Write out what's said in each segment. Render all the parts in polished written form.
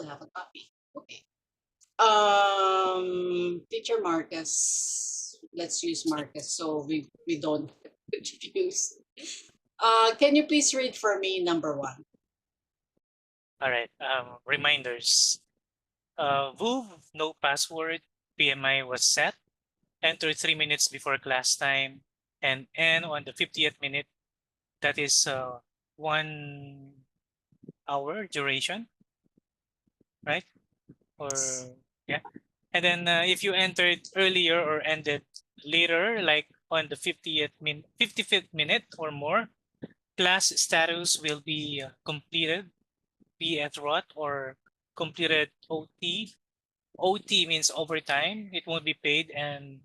still have a copy. Okay. Teacher Marcus. Let's use Marcus so we don't confuse. Can you please read for me number 1? All right. Reminders. VUV, no password, PMI was set. Enter 3 minutes before class time and end on the 50th minute. That is 1 hour duration, right? Or yeah. And then if you entered earlier or ended later, like on the 55th minute or more, class status will be completed, be at rot or completed OT. OT means overtime. It won't be paid, and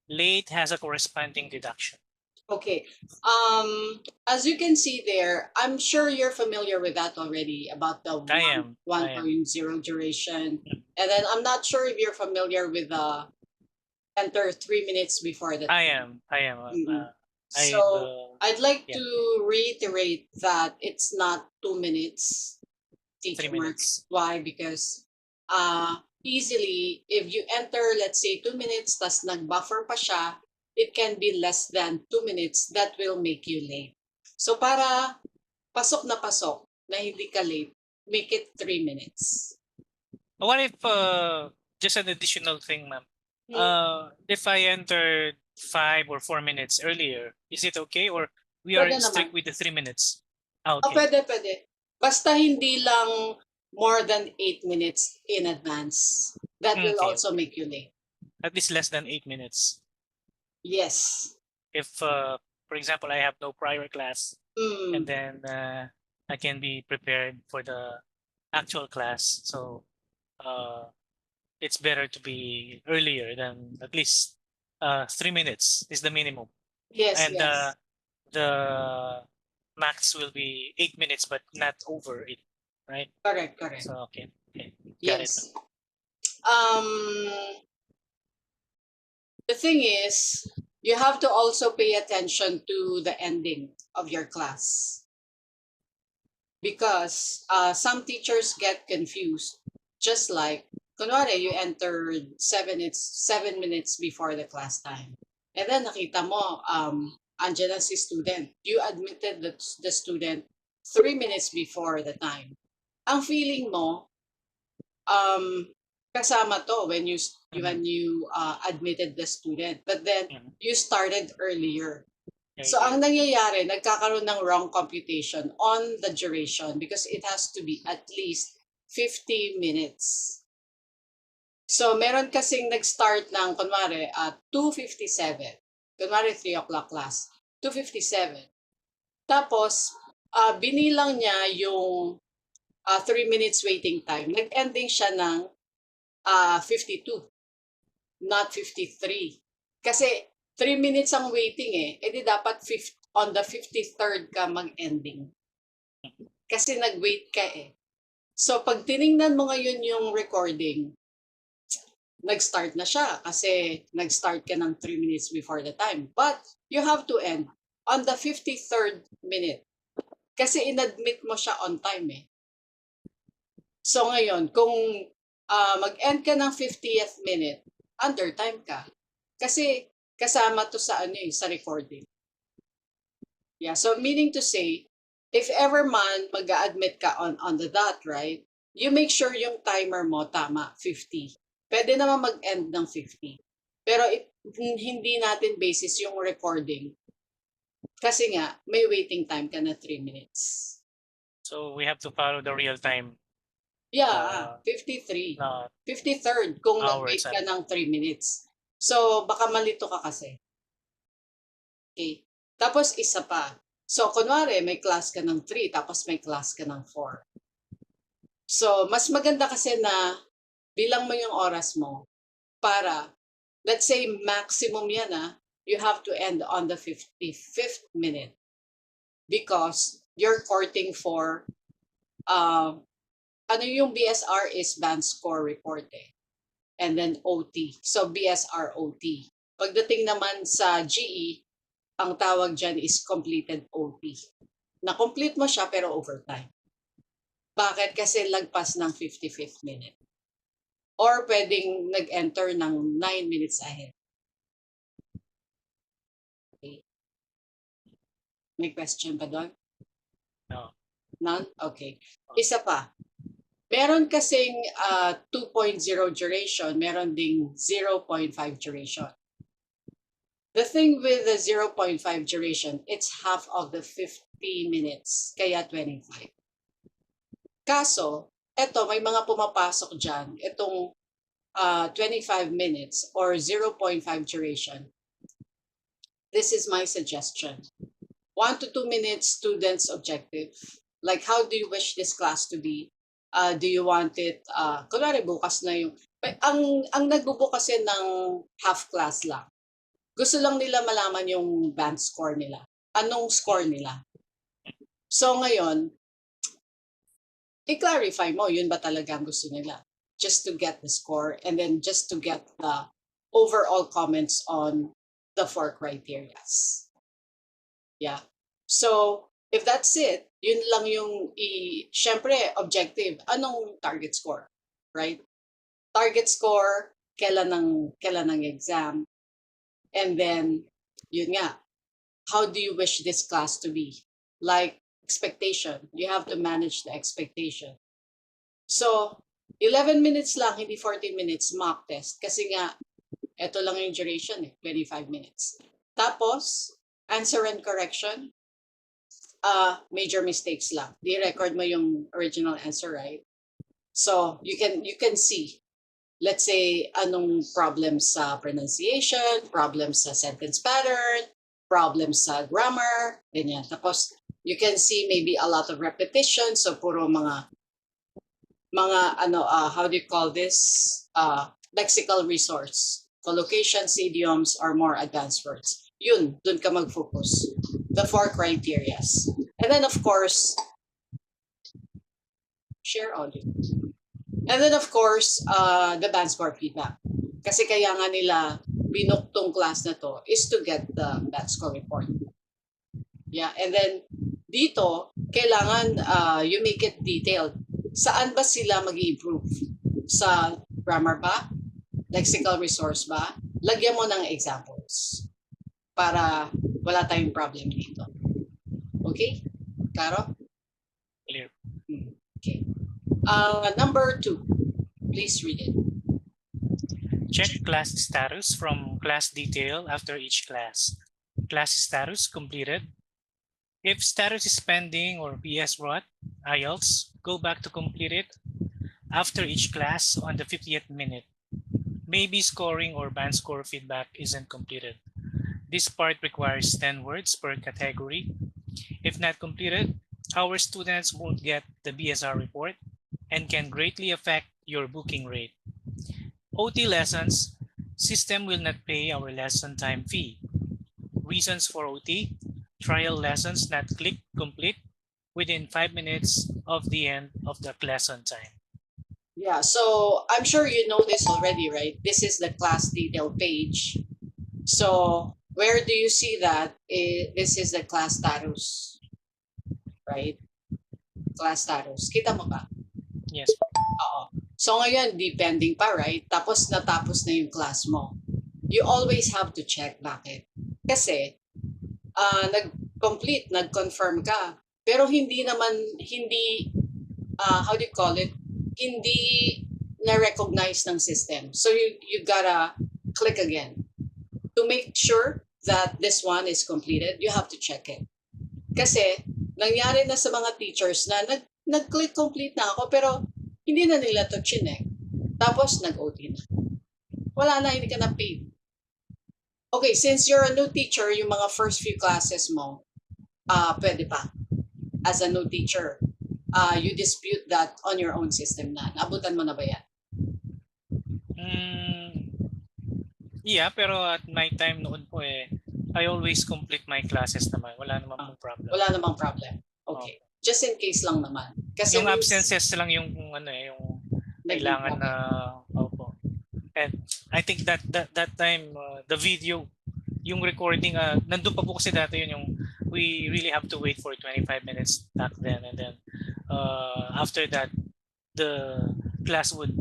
late has a corresponding deduction. Okay. As you can see there, I'm sure you're familiar with that already about the I am. 1.0 duration. Mm. And then I'm not sure if you're familiar with the enter 3 minutes before the I time. am. I am. I've So I'd like yeah, to reiterate that it's not 2 minutes, 3 teacher Mark. minutes. Why? Because easily, if you enter, let's say 2 minutes, tas nag-buffer pa siya, it can be less than 2 minutes. That will make you late. So para pasok na hindi ka late, make it 3 minutes. What if just an additional thing, ma'am? If I entered 5 or 4 minutes earlier, is it okay, or we are Pwede naman. strict with the 3 minutes? Ah, Oh, okay. pwede. Basta hindi lang more than 8 minutes in advance. That will Okay. also make you late. At least less than 8 minutes. Yes. If, for example, I have no prior class, and then I can be prepared for the actual class. So it's better to be earlier than at least 3 minutes is the minimum. Yes, And yes. the max will be 8 minutes, but not over it, right? Correct. So okay, got it. Yes. The thing is, you have to also pay attention to the ending of your class because some teachers get confused. Just like, kunwari, you entered 7 minutes before the class time. And then nakita mo, andyan na si student. You admitted the student 3 minutes before the time. Ang feeling mo, kasama to when you admitted the student, but then you started earlier. So ang nangyayari, nagkakaroon ng wrong computation on the duration because it has to be at least 50 minutes. So meron kasing nag-start ng kunwari at 2:57. Kunwari 3 o'clock class, 2:57. Tapos binilang niya yung 3 minutes waiting time. Nag-ending siya ng 52, not 53. Kasi 3 minutes ang waiting di dapat on the 53rd ka mag-ending. Kasi nag-wait ka So pag tiningnan mo ngayon yung recording, nag-start na siya kasi nag-start ka ng 3 minutes before the time. But you have to end on the 53rd minute. Kasi inadmit mo siya on time So ngayon, kung mag-end ka ng 50th minute, under time ka. Kasi kasama to sa sa recording. Yeah, so meaning to say, if ever man mag-a-admit ka on the dot, right? You make sure yung timer mo tama, 50. Pwede naman mag-end ng 50. Pero hindi natin basis yung recording. Kasi nga, may waiting time ka na 3 minutes. So we have to follow the real time. Yeah, 53. 53rd kung nag-wait ka ng 3 minutes. So, baka malito ka kasi. Okay. Tapos, isa pa. So, kunwari, may class ka ng 3, tapos may class ka ng 4. So, mas maganda kasi na bilang mo yung oras mo para, let's say, maximum yan you have to end on the 55th minute because you're courting for ano yung BSR is band score report and then OT. So BSR OT. Pagdating naman sa GE, ang tawag dyan is completed OT. Na-complete mo siya pero overtime. Bakit? Kasi lagpas ng 55th minute. Or pwedeng nag-enter ng 9 minutes ahead. Okay. May question pa doon? No. None? Okay. Isa pa. Meron kasing 2.0 duration, meron ding 0.5 duration. The thing with the 0.5 duration, it's half of the 50 minutes, kaya 25. Kaso, eto may mga pumapasok dyan, itong 25 minutes or 0.5 duration. This is my suggestion. 1 to 2 minutes student's objective. Like, how do you wish this class to be? Do you want it, kunwari bukas na yung, ang nagbubo kasi ng half class lang. Gusto lang nila malaman yung band score nila. Anong score nila? So ngayon, i-clarify mo, yun ba talaga ang gusto nila? Just to get the score and then just to get the overall comments on the 4 criterias. Yeah. So, if that's it, yun lang yung syempre, objective. Anong target score? Right? Target score, kailan ng exam. And then, yun nga, how do you wish this class to be? Like, expectation. You have to manage the expectation. So, 11 minutes lang, hindi 40 minutes mock test. Kasi nga, ito lang yung duration, 25 minutes. Tapos, answer and correction, major mistakes lang. Di record mo yung original answer, right? So, you can see, let's say, anong problems sa pronunciation, problems sa sentence pattern, problems sa grammar, ganyan. Tapos, you can see maybe a lot of repetition, so puro mga how do you call this? Lexical resource. Collocations, idioms, or more advanced words. Yun, dun ka mag-focus. The 4 criterias. And then, of course, share audio. And then, of course, the band score feedback. Kasi kaya nga nila binook tong class na to is to get the band score report. Yeah, and then dito, kailangan you make it detailed. Saan ba sila mag-i-improve? Sa grammar ba? Lexical resource ba? Lagyan mo ng examples para wala tayong problem dito. Okay? Karo? Clear. Okay. Number 2. Please read it. Check class status from class detail after each class. Class status completed. If status is pending or PS ROT, IELTS, go back to complete it after each class on the 50th minute. Maybe scoring or band score feedback isn't completed. This part requires 10 words per category. If not completed, our students won't get the BSR report and can greatly affect your booking rate. OT lessons, system will not pay our lesson time fee. Reasons for OT, trial lessons not click complete within 5 minutes of the end of the lesson time. Yeah, so I'm sure you know this already, right? This is the class detail page. So where do you see that? This is the class status, right? Class status. Kita mo ba? Yes. Oo. So ngayon, depending pa, right? Tapos natapos na yung class mo. You always have to check. Bakit? Kasi, nag-complete, nag-confirm ka. Pero hindi, how do you call it? Hindi na-recognize ng system. So you gotta click again. To make sure that this one is completed, you have to check it. Kasi, nangyari na sa mga teachers na nag-click complete na ako, pero hindi na nila to chinek. Tapos, nag-OT na. Wala na, hindi ka na paid. Okay, since you're a new teacher, yung mga first few classes mo, pwede pa. As a new teacher, you dispute that on your own system na. Naabutan mo na ba yan? Yeah, pero at my time noon po I always complete my classes naman. Wala namang problem. Wala namang problem. Okay. Just in case lang naman. Kasi yung absences lang yung yung kailangan na opo. And I think that time the video, yung recording, nandun pa po kasi dati yun yung we really have to wait for 25 minutes back then, and then after that, the class would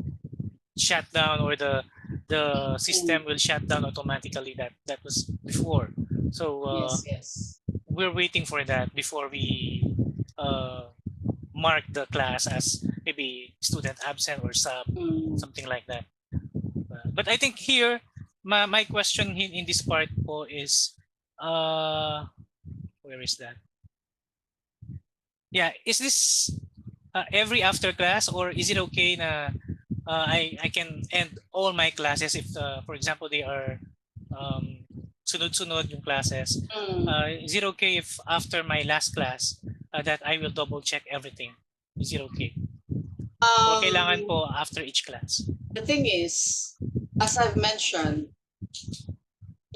shut down, or the system will shut down automatically. That was before. So Yes. we're waiting for that before we mark the class as maybe student absent or something like that. But I think here, my question in this part po is, where is that? Yeah, is this every after class, or is it okay na I can end all my classes if, for example, they are sunod-sunod yung classes? Is it okay if after my last class that I will double check everything? Is it okay? Or kailangan po after each class? The thing is, as I've mentioned,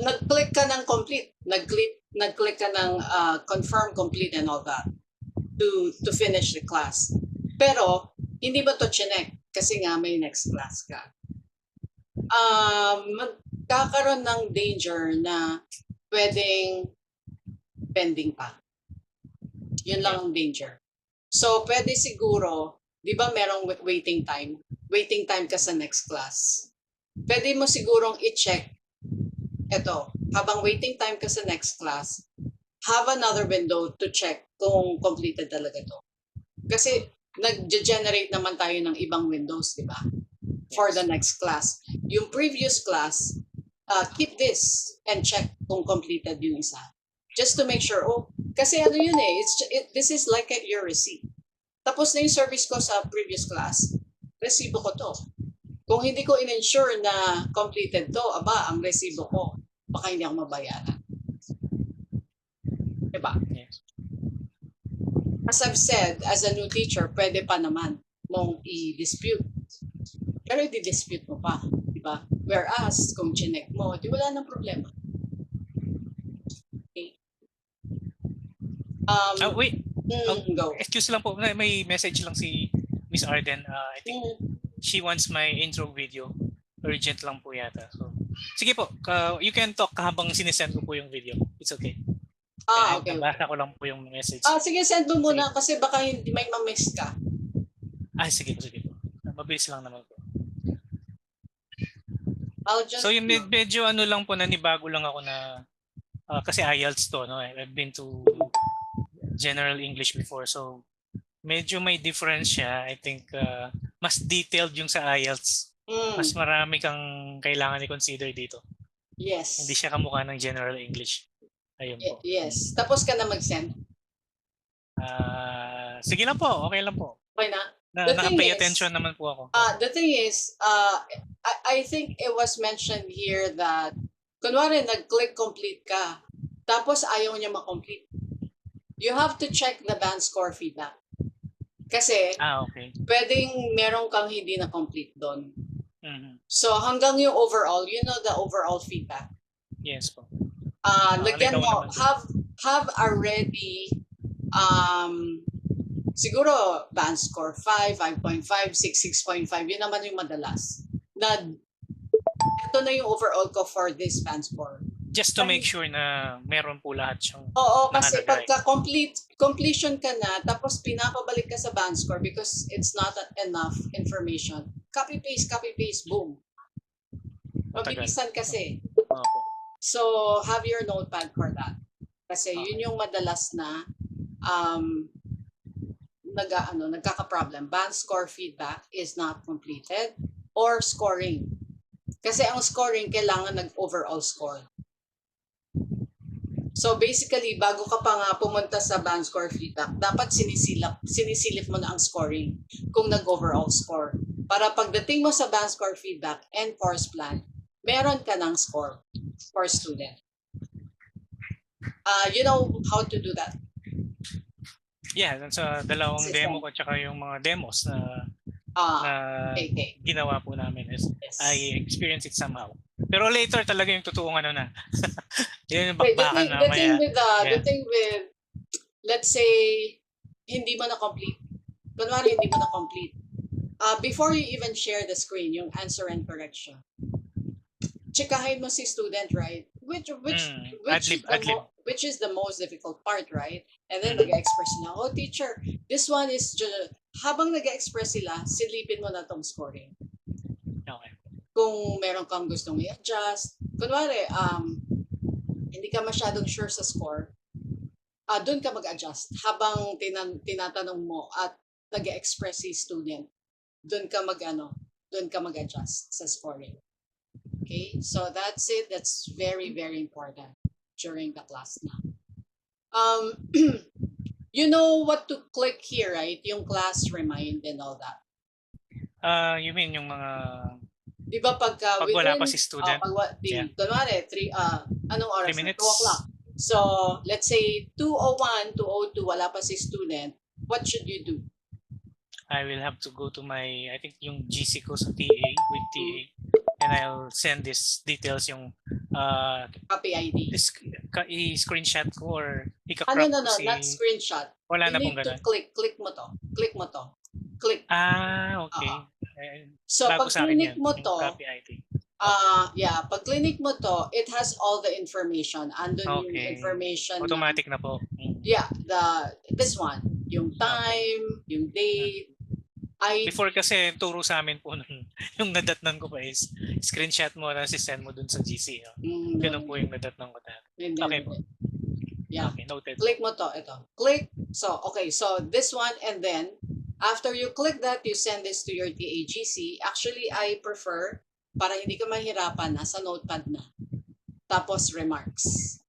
nag-click ka ng complete, nag-click ka ng confirm complete and all that to finish the class. Pero hindi ba to chinek kasi nga may next class ka? Magkakaroon ng danger na pwedeng pending pa. Yun lang ang danger. So pwede siguro, di ba merong waiting time? Waiting time ka sa next class. Pwede mo sigurong i-check eto, habang waiting time ka sa next class, have another window to check kung completed talaga to. Kasi nag-generate naman tayo ng ibang windows, di ba? For the next class. Yung previous class, keep this and check kung completed yung isa. Just to make sure, kasi ano yun this is like your receipt. Tapos na yung service ko sa previous class, resibo ko to. Kung hindi ko in-ensure na completed to, ang resibo ko, baka hindi ako mabayaran. Diba? Yes. As I've said, as a new teacher, pwede pa naman mong i-dispute. Pero i-dispute mo pa. Diba? Whereas, kung chinek mo, di wala nang problema. Okay. Wait. Go. Excuse lang po, may message lang si Miss Arden. I think she wants my intro video. Urgent lang po yata. So, sige po, you can talk habang sinesend ko po yung video. It's okay. Okay. Nabasa ko lang po yung message. Sige, send mo muna kasi baka hindi may ma-miss ka. Sige po. Mabilis lang naman po. Just, so yung medyo ano lang po, nanibago lang ako na kasi IELTS to, no? I've been to General English before, so medyo may difference siya. I think mas detailed yung sa IELTS. Mas marami kang kailangan i-consider dito. Yes. Hindi siya kamukha ng General English. Ayun po. Yes. Tapos ka na mag-send? Sige lang po. Okay lang po. Okay na? Naka-pay attention naman po ako. The thing is, I think it was mentioned here that kunwari nag-click complete ka, tapos ayaw niya ma-complete. You have to check the band score feedback. Kasi okay. Pwedeng meron kang hindi na-complete doon. Mm-hmm. So hanggang yung overall, the overall feedback. Yes po. Lagyan mo, have already siguro band score 5, 5.5, 6, 6.5, yun naman yung madalas. Ito na yung overall ko for this band score. Just to make sure na meron po lahat siyang kasi pagka completion ka na, tapos pinapabalik ka sa band score because it's not enough information. Copy-paste, boom. Mabilisan kasi. So, have your notepad for that. Kasi yun yung madalas na nagkaka-problem. Band score feedback is not completed or scoring. Kasi ang scoring kailangan nag-overall score. So basically, bago ka pa nga pumunta sa band score feedback, dapat sinisilip mo na ang scoring kung nag-overall score. Para pagdating mo sa band score feedback and course plan, meron ka ng score for student. You know how to do that? Yeah, sa dalawang demo ko tsaka yung mga demos na ginawa po namin. Yes. I experienced it somehow. Pero later talaga yung totoong na. Yun yung bakbakan na maya. The thing with, let's say, hindi mo na-complete. Kunwari, hindi mo na-complete. Before you even share the screen, yung answer and correction, checkahin mo si student, right? which is the most difficult part, right? And then Mhm. nag-express sila, oh teacher, this one is just, habang nag-express sila, silipin mo na tong scoring. Okay. Kung meron kang gustong i-adjust, kunwari, hindi ka masyadong sure sa score, doon ka mag-adjust. Habang tinatanong mo at nag-express si student, doon ka mag-adjust sa scoring. Okay? So that's it. That's very, very important during the class na. You know what to click here, right? Yung class remind and all that. You mean yung mga Di ba pagka pag wala within, pa si student? Yeah. kunwari, anong 3 oras na? minutes. 2 o'clock. So, let's say 2:01, 2:02, wala pa si student. What should you do? I will have to go to my, I think yung GC ko sa TA, with TA, and I'll send this details yung Copy ID. i-screenshot ko or ika-crop No, ko si... not screenshot. Wala You na pong need to ganun. click mo to. Click mo to. Click. Okay. So, Bago pag sa akin clinic yan, mo yung to, copy ID. pag clinic mo to, it has all the information. Andun yung Okay. information. Automatic na po. Yeah, this one. Yung time, yung date, ID. Before kasi turo sa amin po nun, yung nadatnan ko pa is screenshot mo na send mo dun sa GC. Ganun po yung nadatnan ko dati. Okay po. Yeah. Okay, noted. Click mo to, ito. Click. So, okay. So, this one, and then, after you click that, you send this to your TAGC. Actually, I prefer, para hindi ka mahirapan, nasa notepad na. Tapos, remarks.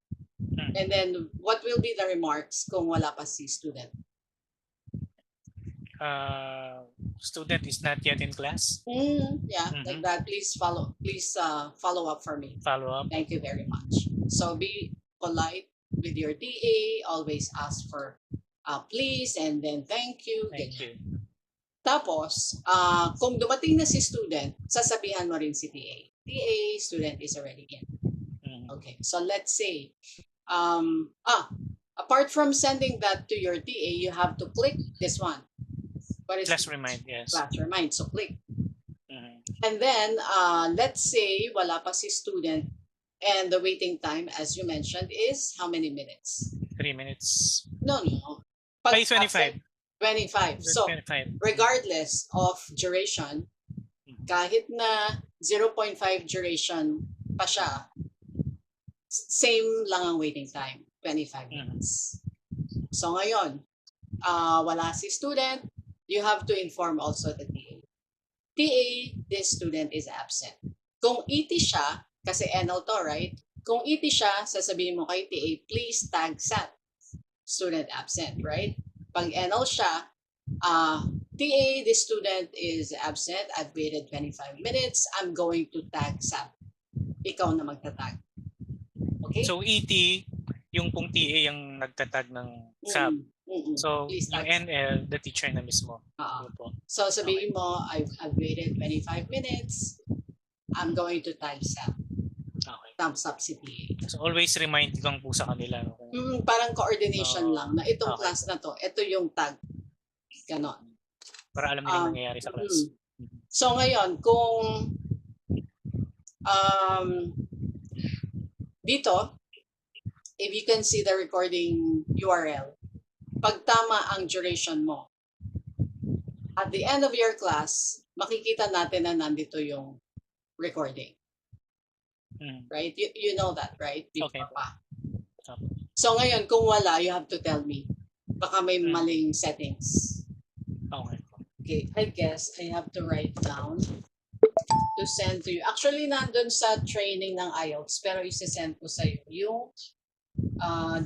And then, what will be the remarks kung wala pa si student? Student is not yet in class. Yeah, like that. Please follow up for me. Follow up. Thank you very much. So be polite with your TA. Always ask for please and then thank you. Thank you. Tapos, kung dumating na si student, sasabihan mo rin si TA. TA, student is already in. Okay, so let's say, apart from sending that to your TA, you have to click this one. Class remind, yes. Class remind, so click. And then, let's say, wala pa si student, and the waiting time, as you mentioned, is how many minutes? 3 minutes. No. 25. 25. So, 25. regardless of duration, kahit na 0.5 duration pa siya, same lang ang waiting time, 25 minutes. So ngayon, wala si student, you have to inform also the TA. TA, this student is absent. Kung ET siya, kasi NL to, right? Kung ET siya, sasabihin mo kay TA, please tag SAT, student absent, right? Pag NL siya, TA, this student is absent. I've waited 25 minutes. I'm going to tag SAT. Ikaw na magtatag. Okay? So ET, yung pong TA yung nagtatag ng SAP. So yung NL, the teacher na mismo. So sabihin mo, I've waited 25 minutes. I'm going to tag SAT. Okay. Thumbs up si TA. So always remind lang po sa kanila. Parang coordination lang na itong class na to, ito yung tag. Ganon. Para alam nila yung nangyayari sa class. So ngayon, kung dito, if you can see the recording URL, pag tama ang duration mo, at the end of your class, makikita natin na nandito yung recording. Right? You know that, right? Before pa. So ngayon, kung wala, you have to tell me. Baka may maling settings. Okay, I guess I have to write down to send to you. Actually, nandun sa training ng IELTS, pero isi-send ko sa'yo yung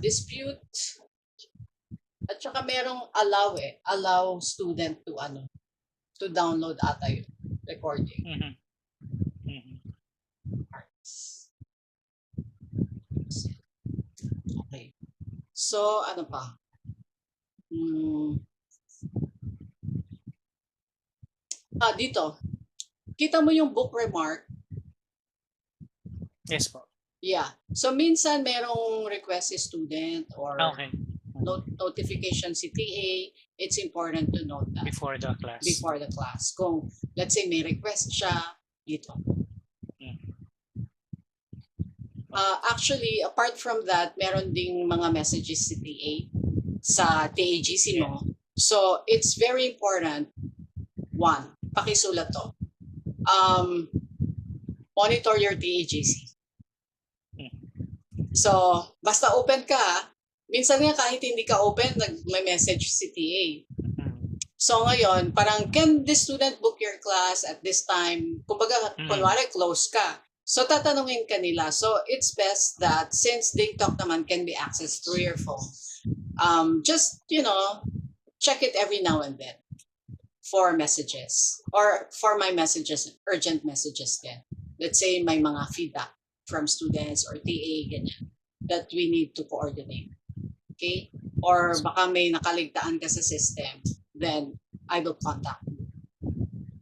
dispute. At saka merong allow student to download ata yung recording. Okay. So, ano pa? Dito. Kita mo yung book remark? Yes po. Yeah. So, minsan merong request si student or Okay. Notification si TA, it's important to note that. Before the class. Before the class. Kung, let's say, may request siya, dito. Actually, apart from that, meron ding mga messages si TA sa TAGC mo. So, it's very important. One, pakisulat to. Monitor your TAGC. So, basta open ka. Minsan nga kahit hindi ka open, may message si TA. So ngayon, parang can this student book your class at this time? Kumbaga, kunwari close ka. So tatanungin ka nila. So it's best that since DingTalk naman can be accessed through your phone, just, check it every now and then for messages or for my messages, urgent messages din. Let's say may mga feedback from students or TA, ganyan, that we need to coordinate. Okay? Or baka may nakaligtaan ka sa system, then I will contact you.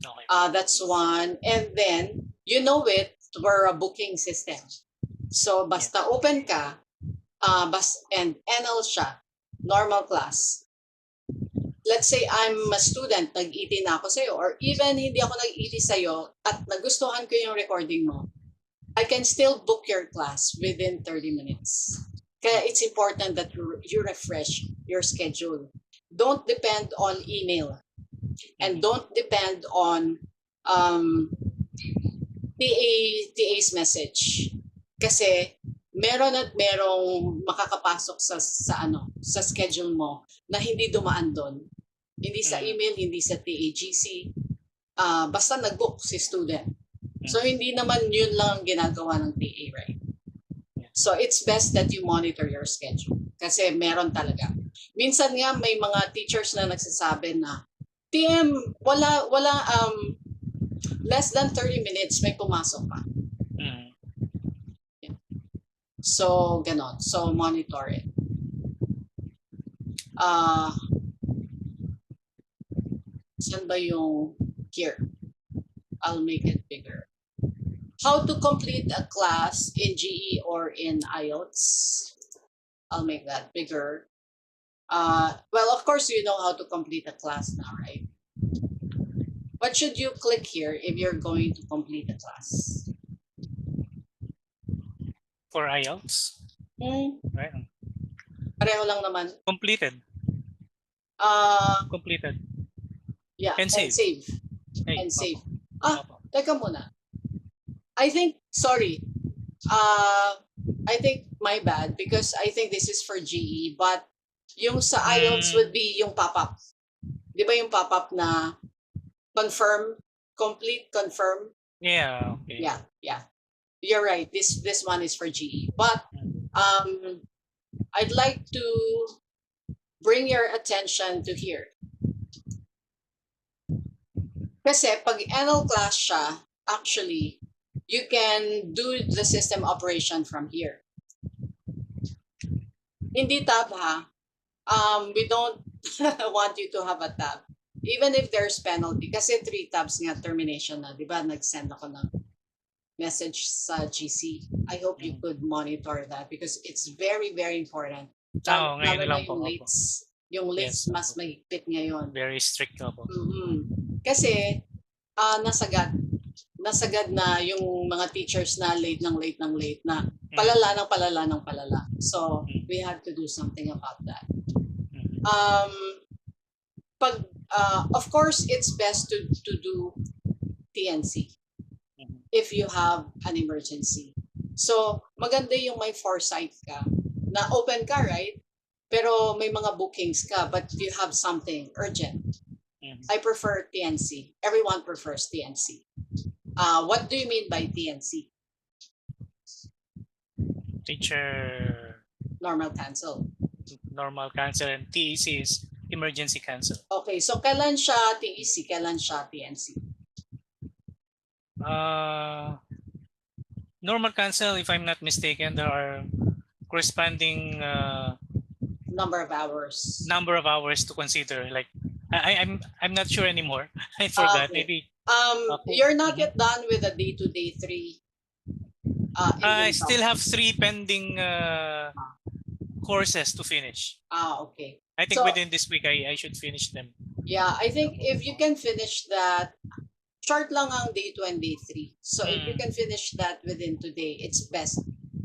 Okay. That's one. And then, you know it, we're a booking system. So, basta open ka, and NL siya, normal class. Let's say I'm a student, nag-ET na ako sa'yo, or even hindi ako nag-ET sa'yo, at nagustuhan ko yung recording mo, I can still book your class within 30 minutes. Kaya it's important that you refresh your schedule. Don't depend on email. And don't depend on TA's message. Kasi meron at merong makakapasok sa schedule mo na hindi dumaan doon. Hindi sa email, hindi sa TAGC. Basta nag-book si student. So hindi naman yun lang ang ginagawa ng TA, right? So it's best that you monitor your schedule. Kasi meron talaga. Minsan nga may mga teachers na nagsasabi na, TM, wala, less than 30 minutes may pumasok pa. So, ganon. So, monitor it. Saan ba yung here? I'll make it bigger. How to complete a class in GE or in IELTS? I'll make that bigger. Well, of course, you know how to complete a class now, right? What should you click here if you're going to complete a class? For IELTS? Right. Pareho lang naman. Completed. Completed. Yeah, And save. Hey, And save. Opo. Teka muna. I think, sorry. I think my bad because I think this is for GE, but yung sa IELTS would be yung pop-up. Di ba yung pop-up na confirm, complete, confirm? Yeah. Okay. Yeah. You're right. This one is for GE. But I'd like to bring your attention to here. Kasi pag NL class siya, actually, you can do the system operation from here. Hindi tab ha. We don't want you to have a tab. Even if there's penalty. Kasi 3 tabs nga termination na. Diba? Nag-send ako ng message sa GC. I hope you could monitor that because it's very, very important. Ngayon lang po. Yung list mas mahigpit ngayon. Very strict po. Kasi nasagad na yung mga teachers na late na palala. So we had to do something about that. Of course, it's best to do TNC if you have an emergency. So maganda yung may foresight ka na open ka, right? Pero may mga bookings ka but you have something urgent. I prefer TNC. Everyone prefers TNC. What do you mean by TNC? Teacher. Normal cancel. Normal cancel and TEC is emergency cancel. Okay, so kailan siya TEC, kailan siya TNC? Normal cancel, if I'm not mistaken, there are corresponding number of hours to consider. Like I'm not sure anymore. I forgot. Okay. Maybe. You're not yet done with the day 2, day 3. I still have 3 pending courses to finish. Okay. I think within this week I should finish them. Yeah, I think if you can finish that, short lang ang day 2 and day 3. So if you can finish that within today, it's best.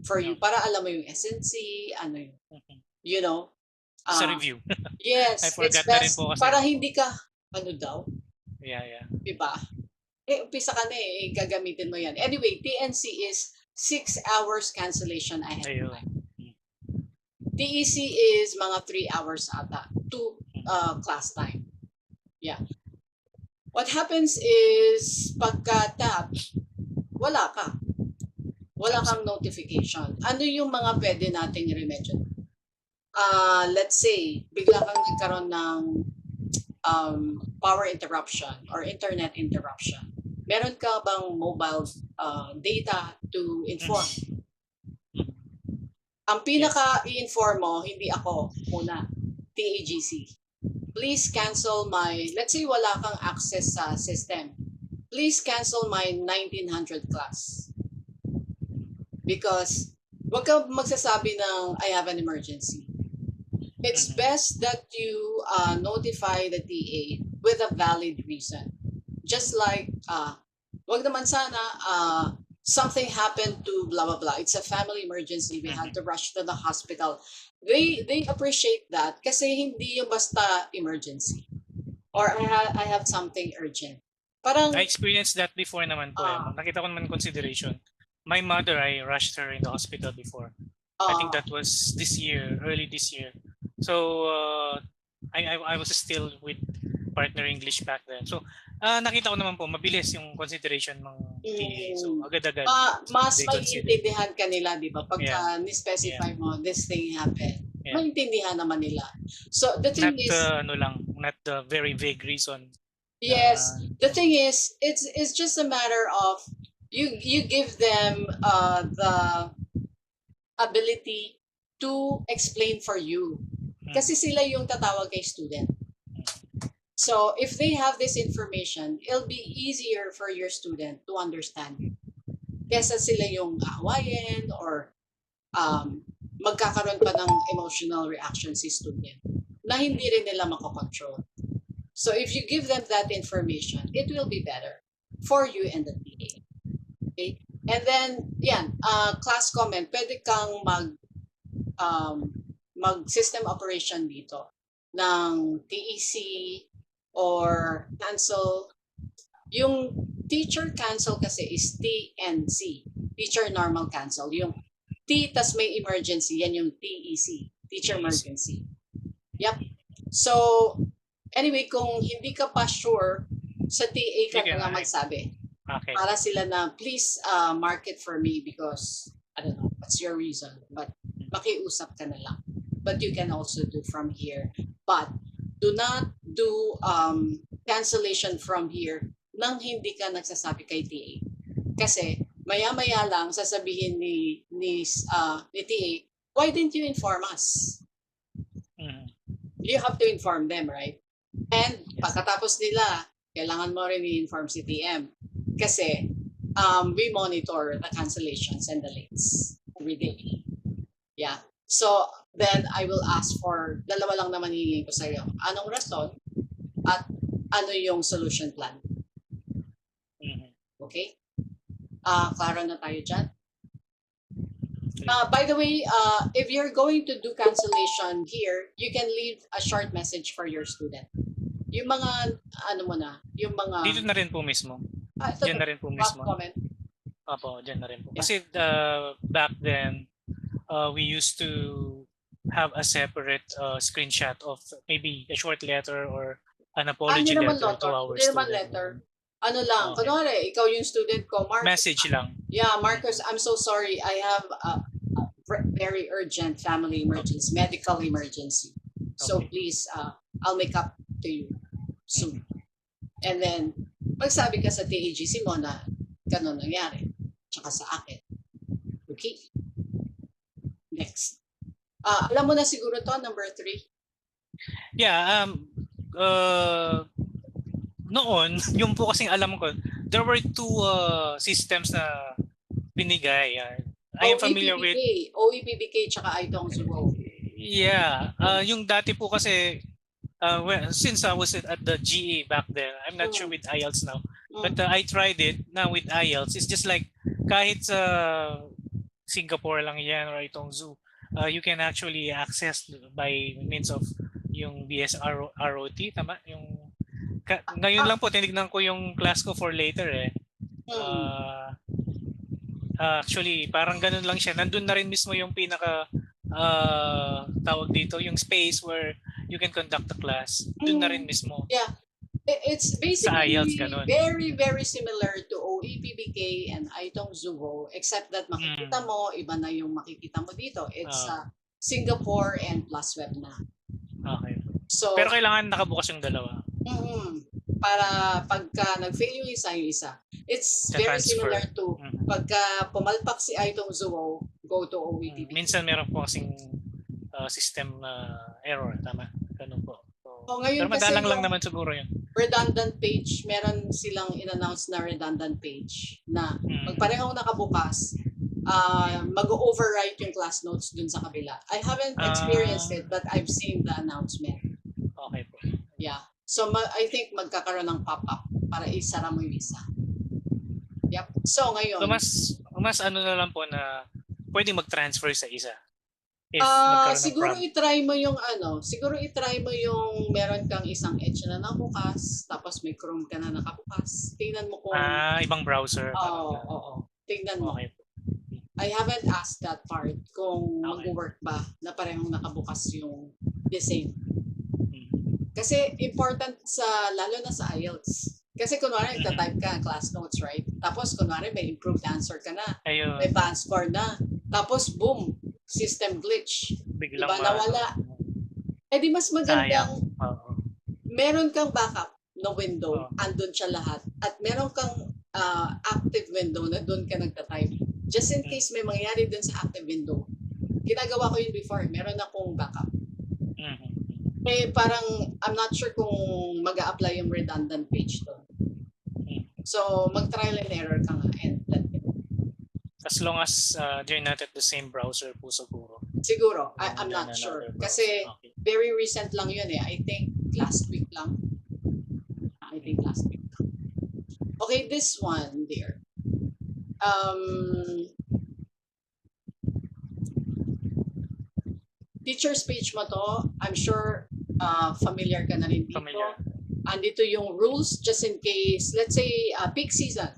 for you para alam mo yung SNC, ano yung, you know. Sa review. Yes, I it's forgot na rin best po kasi. para hindi ka, ano daw? Yeah. Diba? Umpisa ka na gagamitin mo yan. Anyway, TNC is 6 hours cancellation ahead of time. TEC is mga 3 hours ata, 2 class time. Yeah. What happens is, pagka-tap, wala ka. Wala kang notification. Ano yung mga pwede nating remedyo? Let's say, bigla kang nagkaroon ng power interruption or internet interruption. Meron ka bang mobile data to inform? Ang pinaka-i-inform mo, hindi ako muna, TAGC. Please cancel my, let's say wala kang access sa system. Please cancel my 1900 class. Because wag ka magsasabi ng I have an emergency. It's best that you notify the TA with a valid reason. Just like, wag naman sana, something happened to blah, blah, blah. It's a family emergency. We had to rush to the hospital. They appreciate that kasi hindi yung basta emergency. Or I have something urgent. Parang, I experienced that before naman po. Nakita ko naman consideration. My mother, I rushed her in the hospital before. I think that was this year, early this year. So, I was still with partner English back then. So, nakita ko naman po, mabilis yung consideration ng TA. So, agad-agad. Mas maiintindihan ka nila, di ba? Pagka ni-specify mo, this thing happened. Maintindihan naman nila. So, the thing is... not the very vague reason. Yes. The thing is, it's just a matter of you give them the ability to explain for you. Kasi sila yung tatawag kay student. So, if they have this information, it'll be easier for your student to understand you. Kesa sila yung aawayin or magkakaroon pa ng emotional reaction si student na hindi rin nila makakontrol. So, if you give them that information, it will be better for you and the TA. Okay? And then, class comment, pwede kang mag-system operation dito ng TEC or cancel. Yung teacher cancel kasi is TNC, teacher normal cancel. Yung T tas may emergency, yan yung TEC, teacher emergency. Yep. So, anyway, kung hindi ka pa sure, sa TA ka na magsabi. Okay. Para sila na, please mark it for me because, I don't know, what's your reason? But makiusap ka na lang. But you can also do from here. But do not do cancellation from here nang hindi ka nagsasabi kay TA. Kasi maya-maya lang sasabihin ni TA, why didn't you inform us? You have to inform them, right? And pagkatapos nila, kailangan mo rin i-inform si TM. Kasi we monitor the cancellations and the lates every day. Yeah. So, then I will ask for, dalawa lang naman hihingin ko sa'yo. Anong rason at ano yung solution plan? Okay? Klaro na tayo dyan? By the way, if you're going to do cancellation here, you can leave a short message for your student. Yung mga, ano mo na, yung mga... Dito na rin po mismo. Diyan na rin po mismo. Comment. Opo, diyan na rin po. Kasi back then, we used to have a separate screenshot of maybe a short letter or an apology letter to our student. Hindi naman student. letter. Ano lang, kunwari, ikaw yung student ko, Marcus. Message lang. Yeah, Marcus, I'm so sorry. I have a very urgent family emergency, medical emergency. So please, I'll make up to you soon. And then, magsabi ka sa TAGC mo na gano'n nangyari. Tsaka sa akin. Okay? Next. Alam mo na siguro to, number 3? Yeah, noon, yung po kasing alam ko, there were 2 systems na binigay. I am familiar with OEPBK tsaka Aitong Zuo. Yeah, yung dati po kasi since I was at the GE back then, I'm not sure with IELTS now, but I tried it now with IELTS. It's just like kahit Singapore lang yan or itong zoo, you can actually access by means of yung BSROT, tama? Yung ngayon lang po tinignan ko yung class ko for later eh. Actually, parang ganun lang siya. Nandun na rin mismo yung pinaka tawag dito, yung space where you can conduct the class. Doon na rin mismo. Yeah. It's basically very, very similar to OEPBK and Aitong Zuo, except that makikita mo, iba na yung makikita mo dito. It's Singapore and PlusWeb na. Okay. So, pero kailangan nakabukas yung dalawa. Para pagka nag-fail yung isa. It's very similar to pagka pumalpak si Aitong Zuo, go to OEPBK. Minsan meron po kasing system error, tama? Ganun po. Ngayon pero madalang lang naman siguro yun. Redundant page, meron silang in-announce na redundant page na magparehong nakabukas, mag-overwrite yung class notes dun sa kabila. I haven't experienced it, but I've seen the announcement. Okay po. Yeah. So I think magkakaroon ng pop-up para isara mo yung isa. Yep. So ngayon. So mas ano na lang po na pwede mag-transfer sa isa. Siguro i-try mo yung meron kang isang Edge na nakabukas, tapos may Chrome ka na nakabukas. Tingnan mo kung ibang browser. Oo. Tingnan mo. Okay. I haven't asked that part kung mag-work ba na parehong nakabukas yung the same. Kasi important lalo na sa IELTS. Kasi kunwari nagta-type ka class notes, right? Tapos kunwari may improved answer ka na. Ayun. May band score na. Tapos boom, system glitch. Biglang diba nawala? Di mas magandang meron kang backup na window, andun siya lahat. At meron kang active window na doon ka nagta-type. Just in case may mangyari dun sa active window. Ginagawa ko yun before. Meron akong backup. Parang I'm not sure kung mag-a-apply yung redundant page doon. So mag-trial and error ka nga and let me know. As long as they're not at the same browser po siguro. Siguro. I'm not sure. Kasi very recent lang yun eh. I think last week lang. Okay, this one there. Teacher's page mo to. I'm sure familiar ka na rin dito. Andito yung rules just in case, let's say peak season.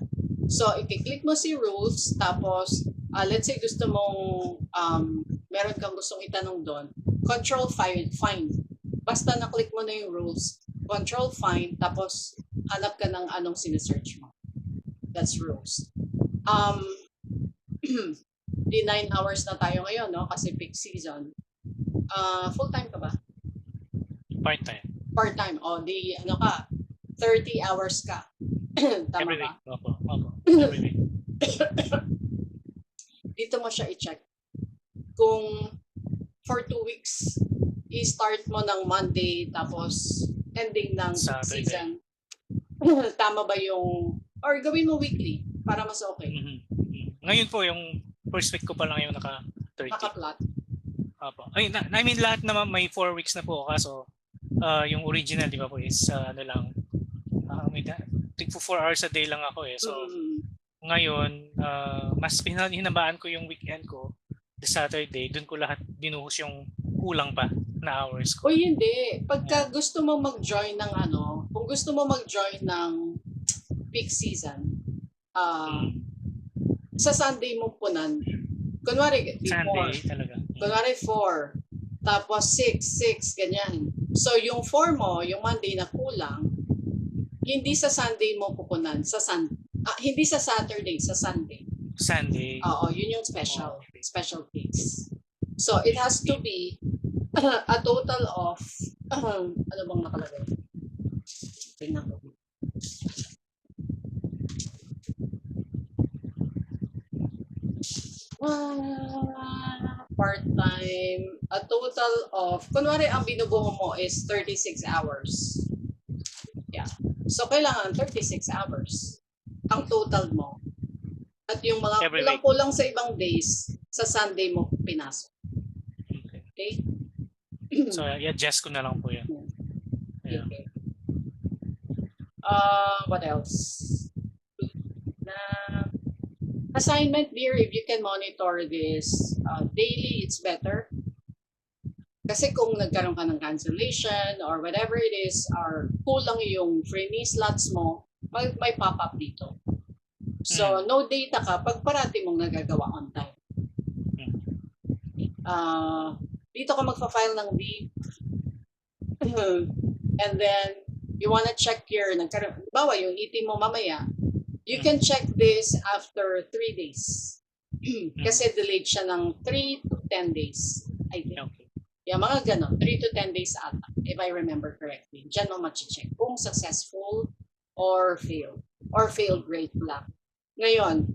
So, i-click mo si rules, tapos, let's say gusto mong, meron kang gustong itanong doon, control find. Basta na-click mo na yung rules, control find, tapos, hanap ka ng anong sinesearch mo. That's rules. Di 9 hours na tayo ngayon, no? Kasi peak season. Full-time ka ba? Part-time. Part-time. O, di, 30 hours ka. Tama every ba? week. Opo. Every week. Dito mo siya i-check. Kung for 2 weeks, i-start mo ng Monday, tapos ending ng season. Tama ba yung, or gawin mo weekly, para mas okay. Ngayon po, yung first week ko pa lang yung naka-30. Naka-plot. Opo. I mean, lahat naman may 4 weeks na po. Kaso, yung original, di ba po, is tig 4 hours a day lang ako eh. So, ngayon, mas hinabaan ko yung weekend ko, the Saturday, dun ko lahat binuhos yung kulang pa na hours ko. O hindi. Pagka gusto mo mag-join ng kung gusto mo mag-join ng peak season, sa Sunday mo punan, kunwari, Sunday talaga. Kunwari 4, tapos 6, ganyan. So, yung 4 mo, yung Monday na kulang, hindi sa Sunday mo pupunan, hindi sa Saturday, sa Sunday. Sunday. Oo, yun yung special case. So, it has to be a total of, ano bang nakalagay? Tingnan ko. Part-time, a total of, kunwari ang binubuo mo is 36 hours. Yeah. So, kailangan 36 hours ang total mo. At yung mga kulang-kulang sa ibang days, sa Sunday mo pinasok. Okay? So, i-adjust ko na lang po yan. Yeah. Okay. What else? Assignment, dear, if you can monitor this daily, it's better. Kasi kung nagkaroon ka ng cancellation or whatever it is, or kulang yung freebie slots mo, may pop-up dito. So, no data ka pag parati mong nagagawa on time. Dito ka magpa-file ng leave. And then, you wanna check your, bawa yung ET mo mamaya, you can check this after 3 days. Kasi delayed siya ng 3 to 10 days, I think. Okay. Yeah, mga ganon, 3 to 10 days ata, if I remember correctly. Diyan mo check kung successful or failed grade lang. Ngayon,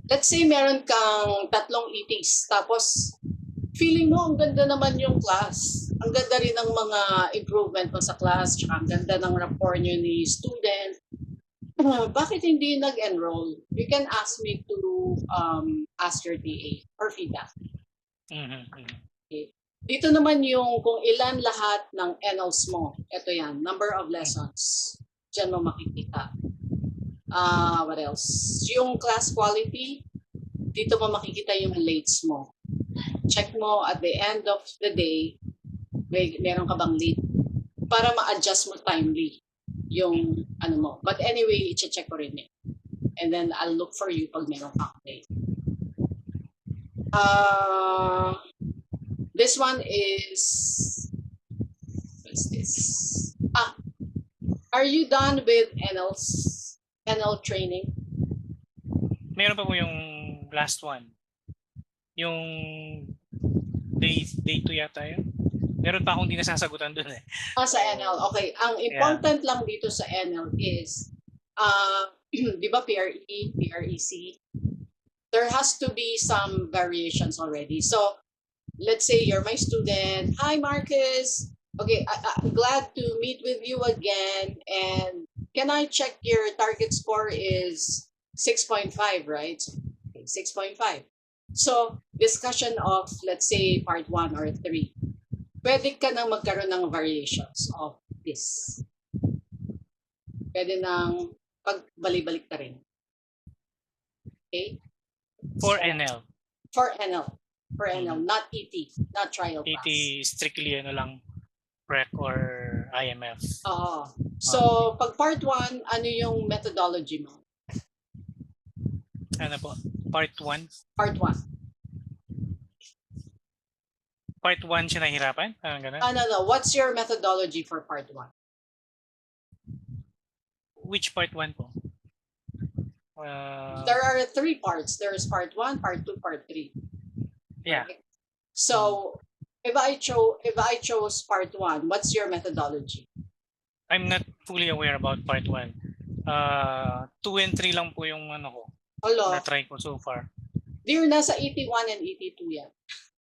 let's say meron kang 3 ETs, tapos feeling mo ang ganda naman yung class. Ang ganda rin ng mga improvement mo sa class, tsaka ang ganda ng rapport nyo ni student. Bakit hindi nag-enroll? You can ask me to ask your TA or feedback. Okay. Dito naman yung kung ilan lahat ng NLs mo. Ito yan, number of lessons. Diyan mo makikita. What else? Yung class quality, dito mo makikita yung lates mo. Check mo at the end of the day, meron ka bang late para ma-adjust mo timely yung ano mo. But anyway, i-check ko rin yun. And then I'll look for you pag meron kang late. This one is, what's this? Are you done with NL training? Meron pa po yung last one. Yung day 2 yata yun. Meron pa akong hindi nasasagutan dun eh. Sa NL. Okay. Ang important lang dito sa NL is, di ba PRE, PREC? There has to be some variations already. So, let's say you're my student. Hi, Marcus. Okay, I'm glad to meet with you again. And can I check your target score is 6.5, right? Okay, 6.5. So, discussion of, let's say, part 1 or 3. Pwede ka nang magkaroon ng variations of this. Pwede nang pagbalik-balik ka rin. Okay? For NL. For NL. For NL, not ET, not trial ET class. strictly ano lang, PREC or IMF. So, pag part 1, ano yung methodology mo? Ano po? Part 1? Part 1. Part 1 siya nahihirapan? Ganun? No. What's your methodology for part 1? Which part 1 po? There are 3 parts. There's part 1, part 2, part 3. Yeah. Okay? So, if I chose part 1, what's your methodology? I'm not fully aware about part 1. 2 and 3 lang po yung ano ko. Na-try ko so far. Dear, nasa ET1 and ET2 yan.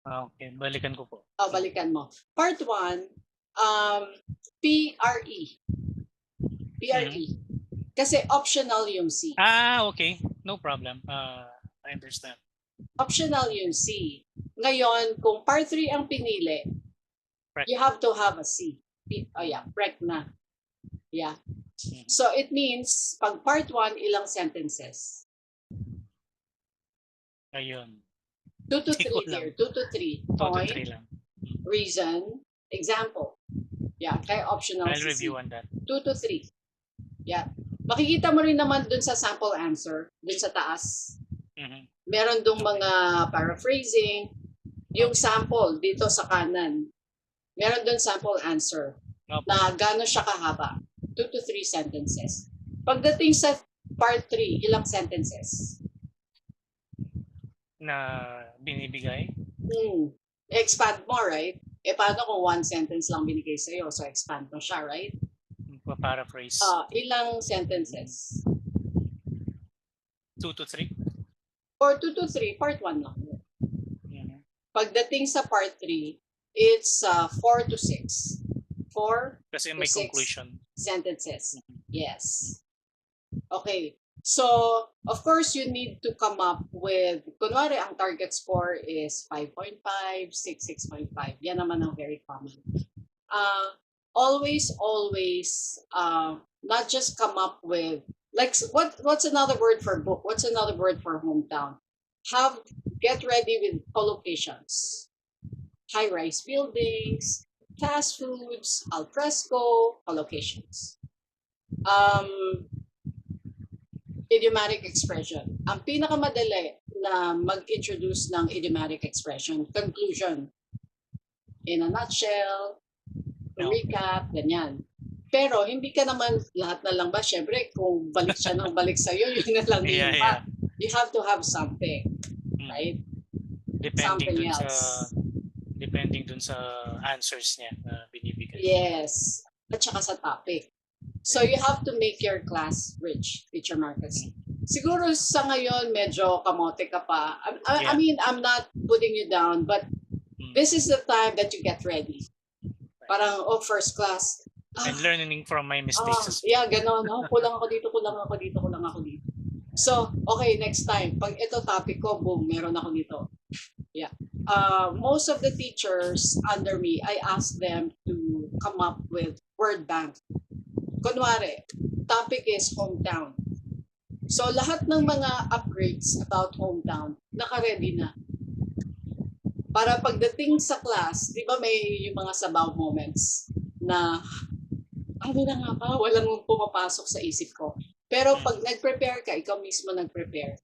Okay, balikan ko po. Balikan mo. Part 1, PRE. PRE. Kasi optional yung C. Okay. No problem. I understand. Optional yung C. Ngayon, kung part 3 ang pinili, you have to have a C. PREC na. Yeah. So, it means, pag part 1, ilang sentences? Ayun. 2 to 3 here. 2 to 3. 2 to 3 lang. Reason. Example. Yeah, kaya optional I'll review on that. 2 to 3. Yeah. Makikita mo rin naman dun sa sample answer, dun sa taas. Meron dong mga paraphrasing. Yung sample dito sa kanan. Meron dun sample answer na gano'n siya kahaba. 2 to 3 sentences. Pagdating sa part 3, ilang sentences? Na binibigay? Expand mo, right? Paano kung 1 sentence lang binigay sa'yo? So, expand mo siya, right? Paraphrase. Ilang sentences? 2 to 3? Or 2 to 3, part 1 lang. Pagdating sa part 3, it's 4 to 6. 4 Kasi to may 6 conclusion. sentences. Yes. Okay. So, of course, you need to come up with, kunwari, ang target score is 5.5, 6, 6.5. Yan naman ang very common. Always, not just come up with Like what's another word for book? What's another word for hometown? Get ready with collocations. High-rise buildings, fast foods, al fresco, collocations. Idiomatic expression. Ang pinakamadali na mag-introduce ng idiomatic expression, conclusion. In a nutshell, No. recap, ganyan. Pero hindi ka naman lahat na lang ba, syempre kung balik siya ng balik sa'yo, yun na lang Yeah, din yeah. pa. You have to have something, Mm. right? Depending Something dun sa else. depending dun sa answers niya na binibigay. Yes. At saka sa topic. So you have to make your class rich, Teacher Marcus. Siguro sa ngayon, medyo kamote ka pa. I Yeah. mean, I'm not putting you down, but this is the time that you get ready. Parang, first class. And learning from my mistakes as well. Yeah, ganon. Kulang ako dito, kulang ako dito, kulang ako dito. So, okay, next time. Pag ito topic ko, boom, meron ako dito. Yeah. Most of the teachers under me, I ask them to come up with word bank. Kunwari, topic is hometown. So, lahat ng mga upgrades about hometown, naka-ready na. Para pagdating sa class, di ba may yung mga sabaw moments na, ano na nga ba, walang pumapasok sa isip ko. Pero pag nag-prepare ka, ikaw mismo nag-prepare,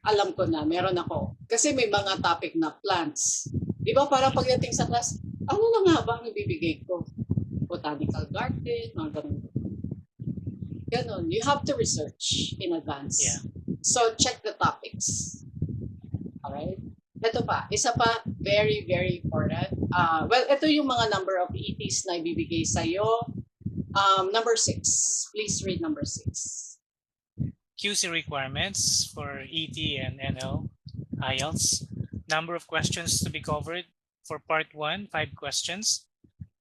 alam ko na, meron ako. Kasi may mga topic na plants. Di ba parang pagdating sa class, ano na nga ba ang ibibigay ko? Botanical garden, mga ganun. Ganon. You have to research in advance. Yeah. So, check the topics. Alright? Ito pa, isa pa, very, very important. Well, ito yung mga number of ETs na ibibigay sa'yo. Number 6. Please read number 6. QC requirements for ET and NL, IELTS. Number of questions to be covered. For part 1, 5 questions.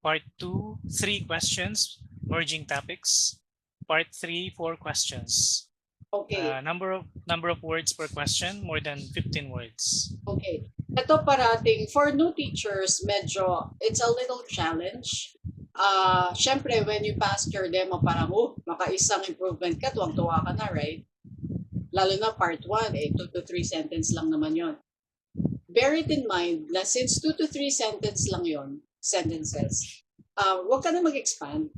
Part 2, 3 questions, merging topics. Part 3, 4 questions. Okay. Number of words per question, more than 15 words. Okay. Ito parating, for new teachers, medyo, it's a little challenge. Syempre, when you pass your demo, parang, makaisang improvement ka, tuwang-tuwa ka na, right? Lalo na part 1, 2 to 3 sentence lang naman yon. Bear it in mind na since 2 to 3 sentences, huwag ka na mag-expand.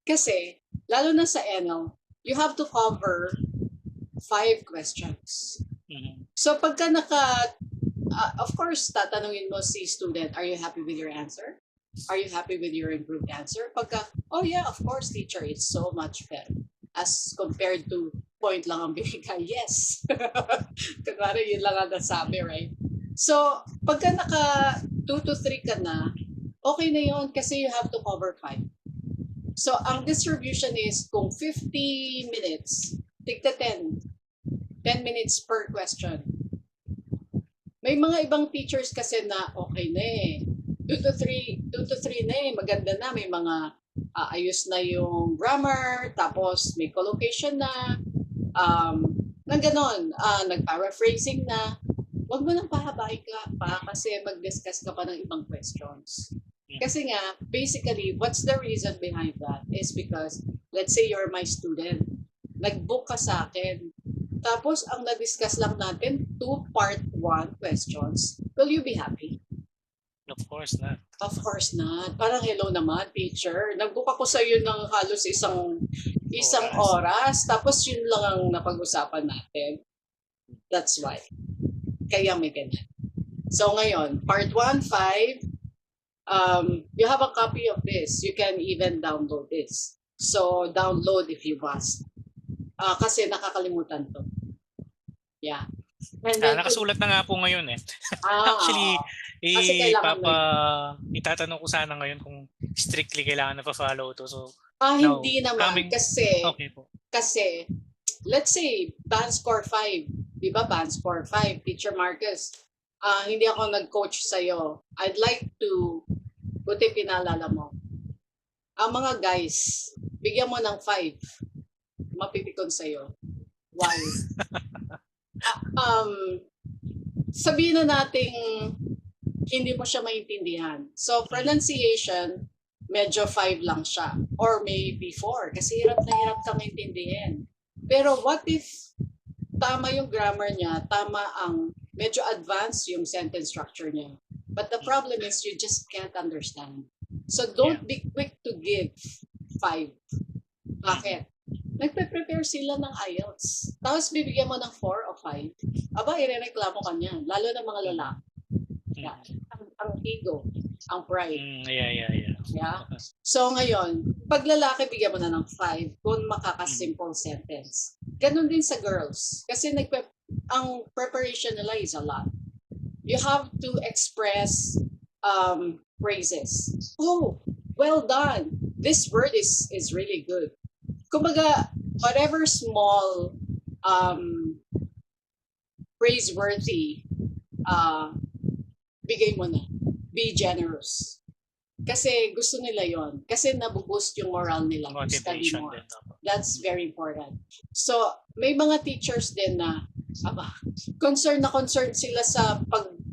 Kasi, lalo na sa NL, you have to cover 5 questions. Mm-hmm. So, pagka of course, tatanungin mo si student, are you happy with your answer? Are you happy with your improved answer? Pagka, oh yeah, of course, teacher, it's so much better. As compared to point lang ang binigay, yes. Kunwari, yun lang ang nasabi, right? So, pagka naka 2 to 3 ka na, okay na yun kasi you have to cover 5. So, ang distribution is kung 50 minutes, tigta 10. 10 minutes per question. May mga ibang teachers kasi na okay na eh. 2 to 3 na eh, maganda na. May mga ayos na yung grammar, tapos may collocation na, nang ganon, nag-paraphrasing na. Huwag mo nang pahabay ka pa kasi mag-discuss ka pa ng ibang questions. Kasi nga, basically, what's the reason behind that is because, let's say you're my student, nag-book ka sa akin, tapos ang na-discuss lang natin, 2 part 1 questions, will you be happy? Of course not. Of course not. Parang hello naman, teacher. Nag-book ako sa iyo ng halos isang oras, tapos yun lang ang napag-usapan natin. That's why. Kaya may ganyan. So ngayon, part 1, 5, you have a copy of this. You can even download this. So, download if you must. Kasi nakakalimutan to. Yeah. And then, nakasulat na nga po ngayon eh. Actually, itatanong ko sana ngayon kung strictly kailangan na pa-follow to. So, hindi naman. Kasi, okay po. Kasi, let's say, band score 5. Di ba band score 5? Teacher Marcus, hindi ako nag-coach sa'yo. I'd like to, buti pinalala mo. Ang mga guys, bigyan mo ng 5. Mapipikon sa'yo. Why? Sabihin na nating hindi mo siya maintindihan. So, pronunciation, medyo 5 lang siya. Or maybe 4 kasi hirap na hirap kang intindihin. Pero what if tama yung grammar niya, tama ang medyo advanced yung sentence structure niya. But the problem is you just can't understand. So don't be quick to give 5. Bakit? Nagpe-prepare sila ng IELTS. Tapos bibigyan mo ng 4 o 5. Aba, irereklamo ka niyan. Lalo na mga lalaki. Yeah. Ang ego, ang pride. Yeah. So ngayon, pag lalaki, bigyan mo na ng 5 kung makaka-simple sentence. Ganon din sa girls. Kasi ang preparation nila is a lot. You have to express praises. Oh, well done. This word is really good. Kumbaga, whatever small praiseworthy, bigay mo na. Be generous. Kasi gusto nila yon. Kasi nabuboost yung moral nila. Study more. That's very important. So, may mga teachers din na, concerned sila sa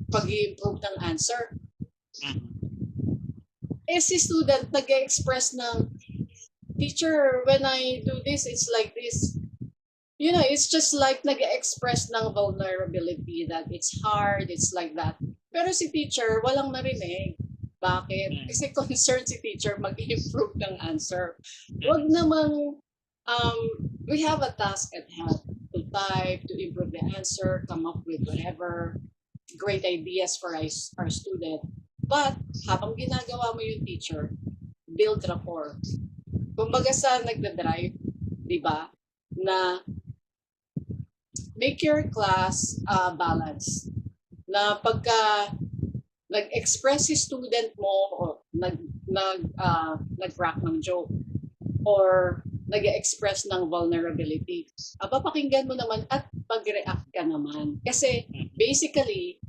pag-improve ng answer. Eh, si student nag-express ng, teacher, when I do this, it's like this. You know, it's just like nag-express ng vulnerability that it's hard, it's like that. Pero si teacher, walang narinig. Bakit? Kasi concerned si teacher mag-improve ng answer. Huwag namang, we have a task at hand to type, to improve the answer, come up with whatever great ideas for our student. But, habang ginagawa mo yung teacher, build rapport. Kumbaga sa nagda-drive, di ba, na make your class balance. Na pagka nag-express si student mo o nag-crack ng joke or nag-express ng vulnerability, pakinggan mo naman at mag-react ka naman. Kasi basically,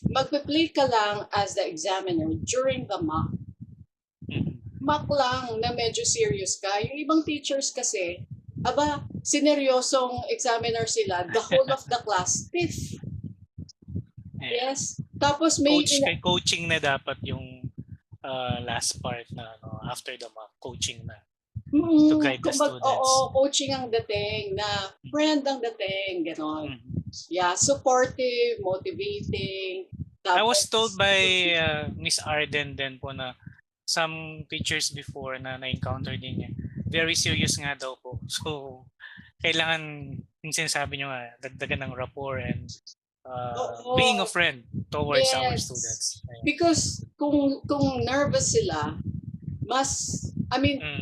magpe-play ka lang as the examiner during the mock. Mock lang na medyo serious ka. Yung ibang teachers kasi, sineryosong examiner sila, the whole of the class, stiff. Yes. Tapos may coaching na dapat yung last part na after the mock, coaching na. To guide the students. Oo, coaching ang dating na friend ang dating, gano'n. Yeah, supportive, motivating. I was told by Miss Arden din po na some teachers before na na-encounter din niya, very serious nga daw po. So, kailangan, yung sinasabi nyo nga, dagdagan ng rapport and being a friend towards our students. Because kung nervous sila,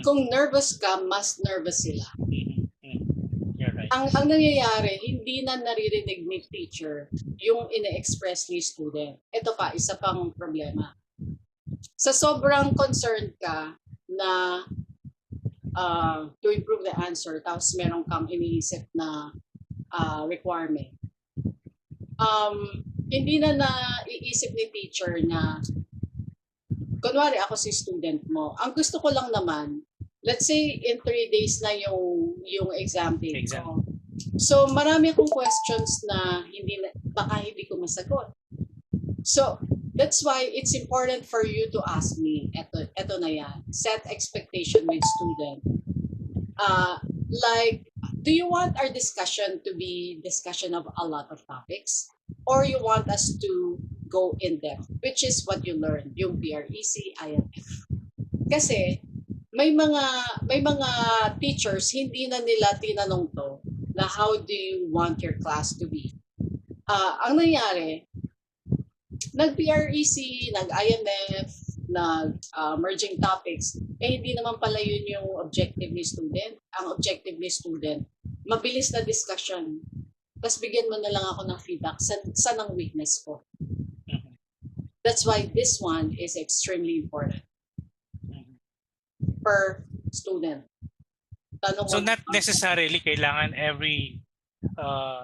kung nervous ka, mas nervous sila. You're right. Ang nangyayari, hindi na naririnig ni teacher yung ine-express ni student. Ito pa, isa pang problema. Sa sobrang concerned ka na to improve the answer, tapos meron kang iniisip na requirement, hindi na naiisip ni teacher na, kunwari ako si student mo, ang gusto ko lang naman, let's say in 3 days na yung exam date ko. So marami akong questions na baka hindi ko masagot. So that's why it's important for you to ask me. Eto na yan. Set expectation with student. Like, do you want our discussion to be discussion of a lot of topics? Or you want us to go in depth, which is what you learn, yung PREC, IMF. Kasi may mga teachers hindi na nila tinanong to na how do you want your class to be. Ang nangyari, nag-PREC, nag-IMF, nag-merging topics, hindi naman pala yun yung objective ni student. Ang objective ni student, mabilis na discussion. Tapos bigyan mo na lang ako ng feedback sa ng weakness ko. That's why this one is extremely important per student. So not necessarily kailangan every,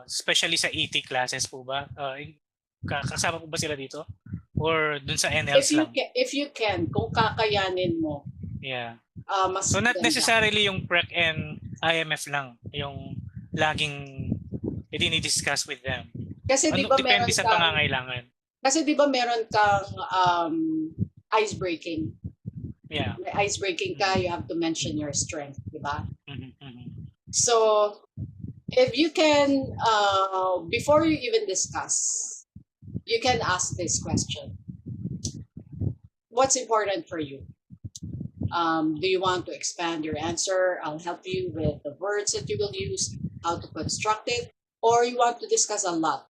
especially sa ET classes po ba? Kasama po ba sila dito? Or dun sa NLs lang? If you can, kung kakayanin mo. Yeah. Mas so not necessarily yung PREC and IMF lang yung laging i-discuss with them. Kasi di ba depende sa pangangailangan. Kasi di ba meron kang ice breaking? Yeah. May ice breaking ka, you have to mention your strength, di ba? Mhm, mhm. So, if you can, before you even discuss, you can ask this question. What's important for you? Do you want to expand your answer? I'll help you with the words that you will use, how to construct it, or you want to discuss a lot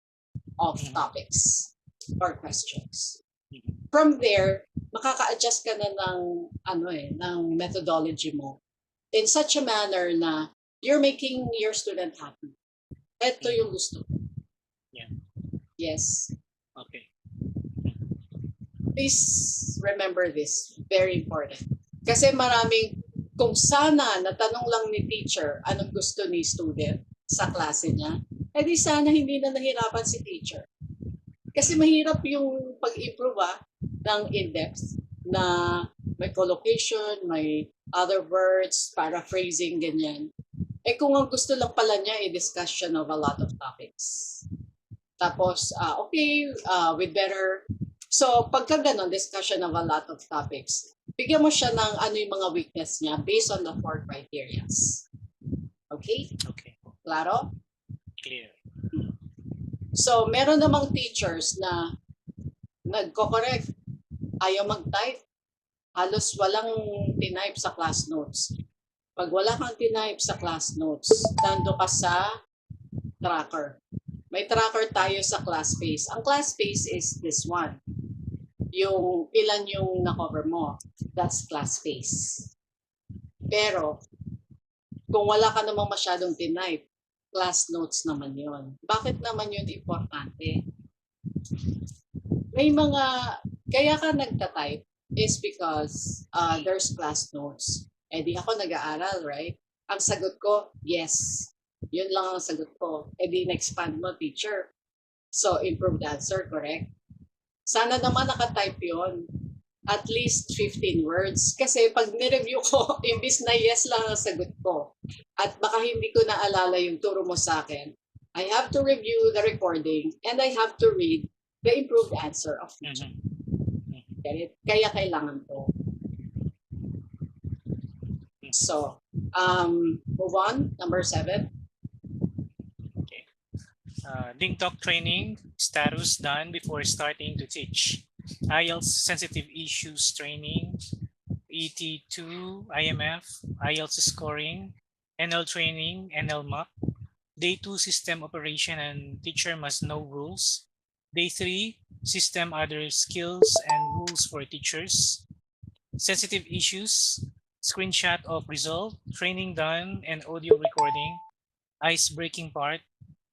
of Mhm. topics or questions. Mhm. From there, makaka-adjust ka na ng methodology mo in such a manner na you're making your student happy. Ito yung gusto ko. Yeah. Yes. Okay. Please remember this. Very important. Kasi maraming, kung sana natanong lang ni teacher anong gusto ni student sa klase niya, edi sana hindi na nahirapan si teacher. Kasi mahirap yung pag-improve ng in-depth na may collocation, may other words, paraphrasing, ganyan. Eh kung ang gusto lang pala niya ay discussion of a lot of topics. Tapos, with better. So, pagka ganon, discussion of a lot of topics, bigyan mo siya ng ano yung mga weakness niya based on the 4 criterias. Okay? Okay. Klaro? Clear. So, meron namang teachers na nagko-correct, ayaw mag-type. Halos walang tinype sa class notes. Pag wala kang tinype sa class notes, nando ka sa tracker. May tracker tayo sa ClassPace. Ang ClassPace is this one. Yung ilan yung na-cover mo. That's ClassPace. Pero, kung wala ka namang masyadong tinype, class notes naman yon. Bakit naman yun importante? May mga, kaya ka nagta-type is because there's class notes. Eh di ako nag-aaral, right? Ang sagot ko, yes. Yun lang ang sagot ko. Eh di na-expand mo, teacher. So, improved answer, correct? Sana naman naka-type yun. At least 15 words. Kasi pag nireview ko, imbis na yes lang ang sagot ko, at baka hindi ko naalala yung turo mo sa akin, I have to review the recording and I have to read the improved answer of teacher. Mhm. Kaya kailangan to. So, move on. Number 7. Ding Talk training status done before starting to teach. IELTS sensitive issues training, ET2, IMF, IELTS scoring, NL training, NL mock. Day 2, system operation and teacher must know rules. Day 3, system other skills and rules for teachers. Sensitive issues, screenshot of result, training done and audio recording, ice breaking part,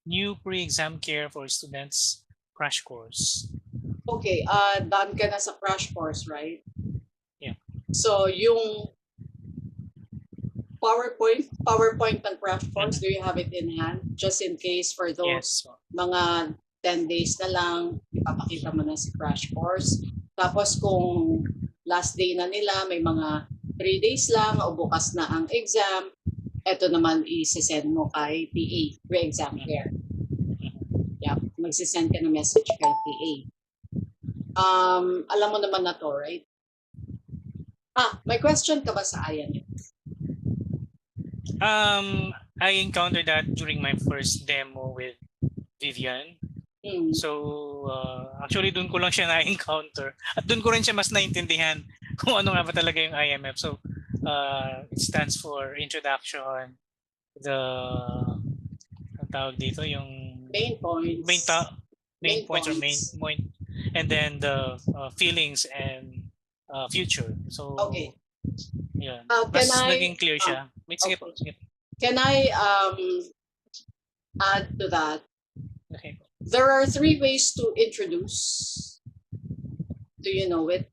new pre-exam care for students, crash course. Okay, done ka na sa crash course, right? Yeah. So, yung PowerPoint ng crash course, do you have it in hand? Just in case for those mga 10 days na lang, ipapakita mo na si crash course. Tapos kung last day na nila, may mga 3 days lang o bukas na ang exam, eto naman i-send mo kay PA, pre-exam care. Yeah, magsisend ka ng message kay PA. Alam mo naman na to, right? May question ka ba sa IMF? I encountered that during my first demo with Vivian. So, actually, doon ko lang siya na-encounter. At doon ko rin siya mas naintindihan kung ano nga ba talaga yung IMF. So, it stands for Introduction, ang tawag dito, yung main points. Main points or main point. And then the feelings and future. So, okay. Yeah. Mas naging clear siya. Wait, sige po. Can I add to that? Okay. There are 3 ways to introduce. Do you know it?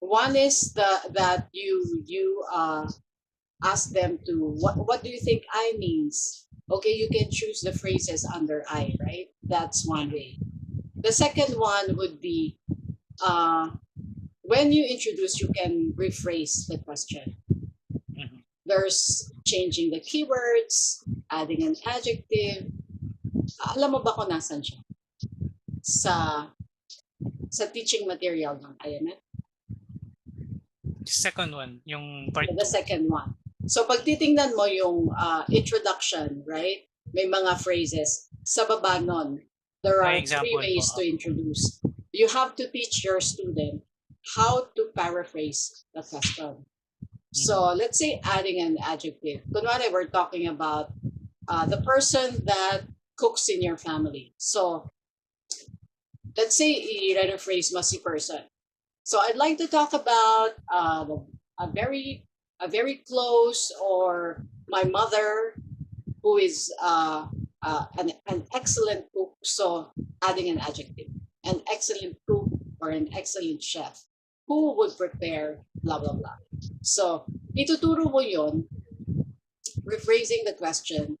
One is that you ask them to, what do you think I means? Okay, you can choose the phrases under I, right? That's one way. The second one would be, when you introduce, you can rephrase the question. There's changing the keywords, adding an adjective. Alam mo ba kung nasan siya? Sa teaching material ng IMF? Second one, yung part The 2. second one. So pag titingnan mo yung introduction, right? May mga phrases. Sa baba nun, there May are three example ways po. to introduce. You have to teach your student how to paraphrase the question. So let's say adding an adjective. Kunwari, we're talking about the person that cooks in your family. So let's say i-rephrase mo si person. So I'd like to talk about a very close, or my mother, who is an excellent cook. So adding an adjective, an excellent cook or an excellent chef who would prepare blah blah blah. So ituturo mo yon, rephrasing the question,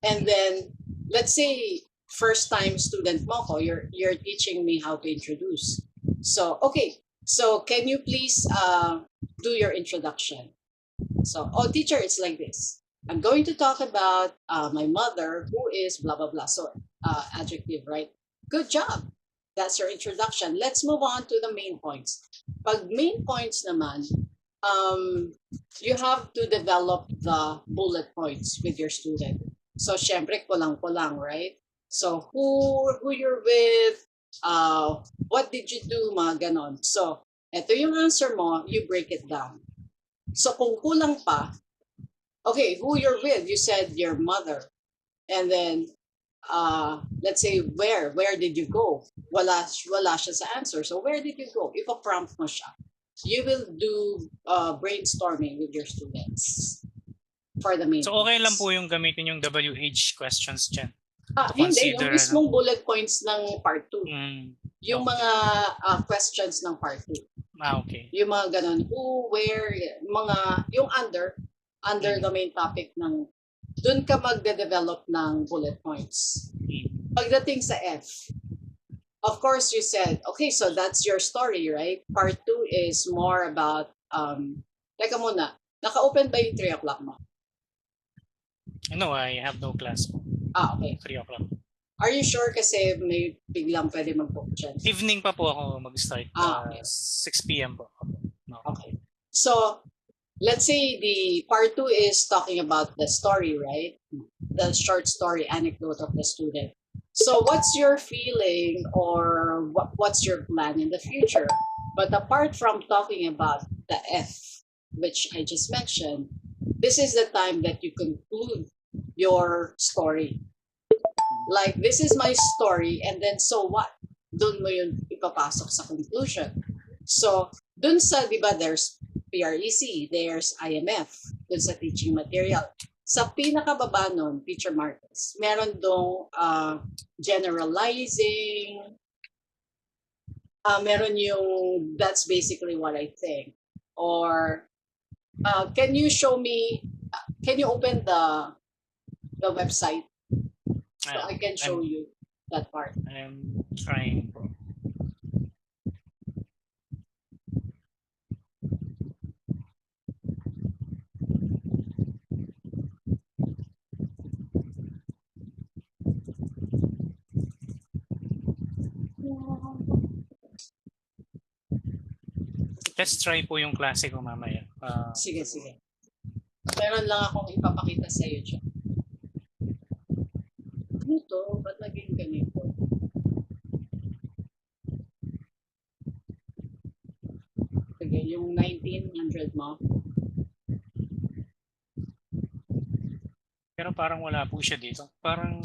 and then let's say first time student mo ko, you're teaching me how to introduce. So okay, so can you please do your introduction? So, oh teacher, it's like this. I'm going to talk about my mother, who is blah blah blah. So adjective, right? Good job. That's your introduction. Let's move on to the main points. Pag main points naman, you have to develop the bullet points with your student. So, syempre, kulang-kulang, right? So, who you're with, what did you do, mga ganon. So, ito yung answer mo, you break it down. So, kung kulang pa, okay, who you're with, you said your mother. And then, let's say, where did you go? Wala siya sa answer. So, where did you go? If a prompt mo siya, you will do brainstorming with your students for the main So okay lang points. po yung gamitin yung WH questions dyan. Hindi, yung mismong bullet points ng part 2. Yung Okay. mga questions ng part 2. Okay. Yung mga ganun, who, where, mga, yung under the main topic ng, dun ka magde-develop ng bullet points. Pagdating sa F, of course, you said, okay, so that's your story, right? Part 2 is more about, teka muna, naka-open ba yung 3 o'clock mo? No, I have no class. Okay. 3 o'clock. Are you sure? Kasi may biglang pwede mag-book dyan. Evening pa po ako mag-start. Okay. 6 p.m. po. No. Okay. So, let's say the part 2 is talking about the story, right? The short story anecdote of the student. So what's your feeling, or what's your plan in the future? But apart from talking about the F, which I just mentioned, this is the time that you conclude your story. Like, this is my story, and then so what? Doon mo yun ipapasok sa conclusion. So, dun sa, di ba, there's PREC, there's IMF, dun sa teaching material. Sa pinakababa nun, Teacher Marcus, meron dong generalizing, meron yung that's basically what I think. Or can you show me, can you open the website so I can show you that part? I'm trying. Let's try po yung klase ko mamaya. Sige. Meron lang akong ipapakita sa iyo dyan. Ano to? Ba't naging ganito? Sige, yung 1900 mo. Pero parang wala po siya dito. Parang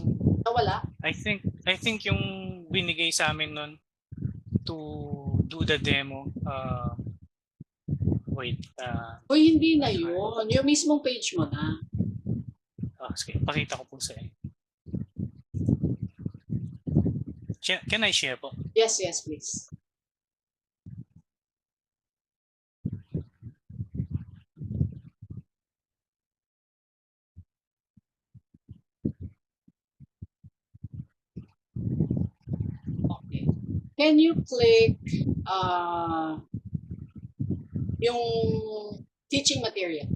Wala? I think yung binigay sa amin nun to do the demo. Wait. Uy, hindi na yun. Yung mismong page mo na. Sige, pakita ko po sa inyo. Can I share po? Yes, please. Okay. Can you click yung teaching material?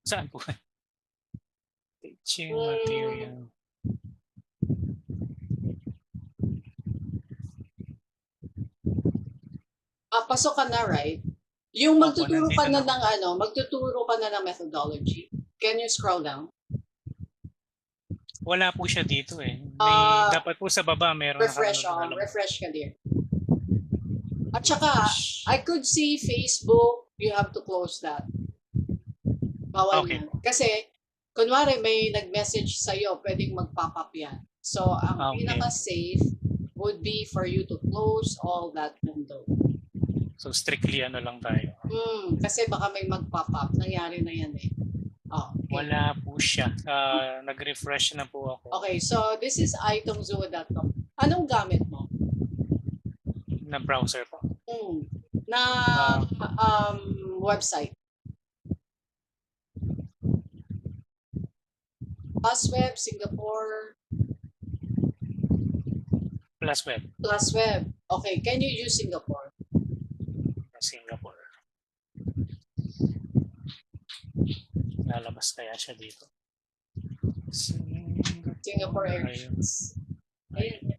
Saan po? Teaching material. pasok ka na, right? Yung Opo, magtuturo ka nandito na na ng magtuturo ka na ng methodology. Can you scroll down? Wala po siya dito eh. Ah, dapat po sa baba meron Refresh, nakaano na lang. refresh ka dear. At saka, I could see Facebook, you have to close that. Bawal Okay. yan. Kasi, kunwari may nag-message sa'yo, pwedeng mag-pop up yan. So, ang Okay. pinaka-safe would be for you to close all that window. So strictly ano lang tayo. Kasi baka may mag-pop up. Nangyari na yan eh. Oh, okay. Wala po siya. Nag-refresh na po ako. Okay, so this is itemzoo.com. Anong gamit mo? Na browser po. Na website. Plusweb, Singapore. Plusweb. Plusweb. Okay, can you use Singapore? Singapore. Lalabas kaya siya dito. Singapore Airlines. Ayun.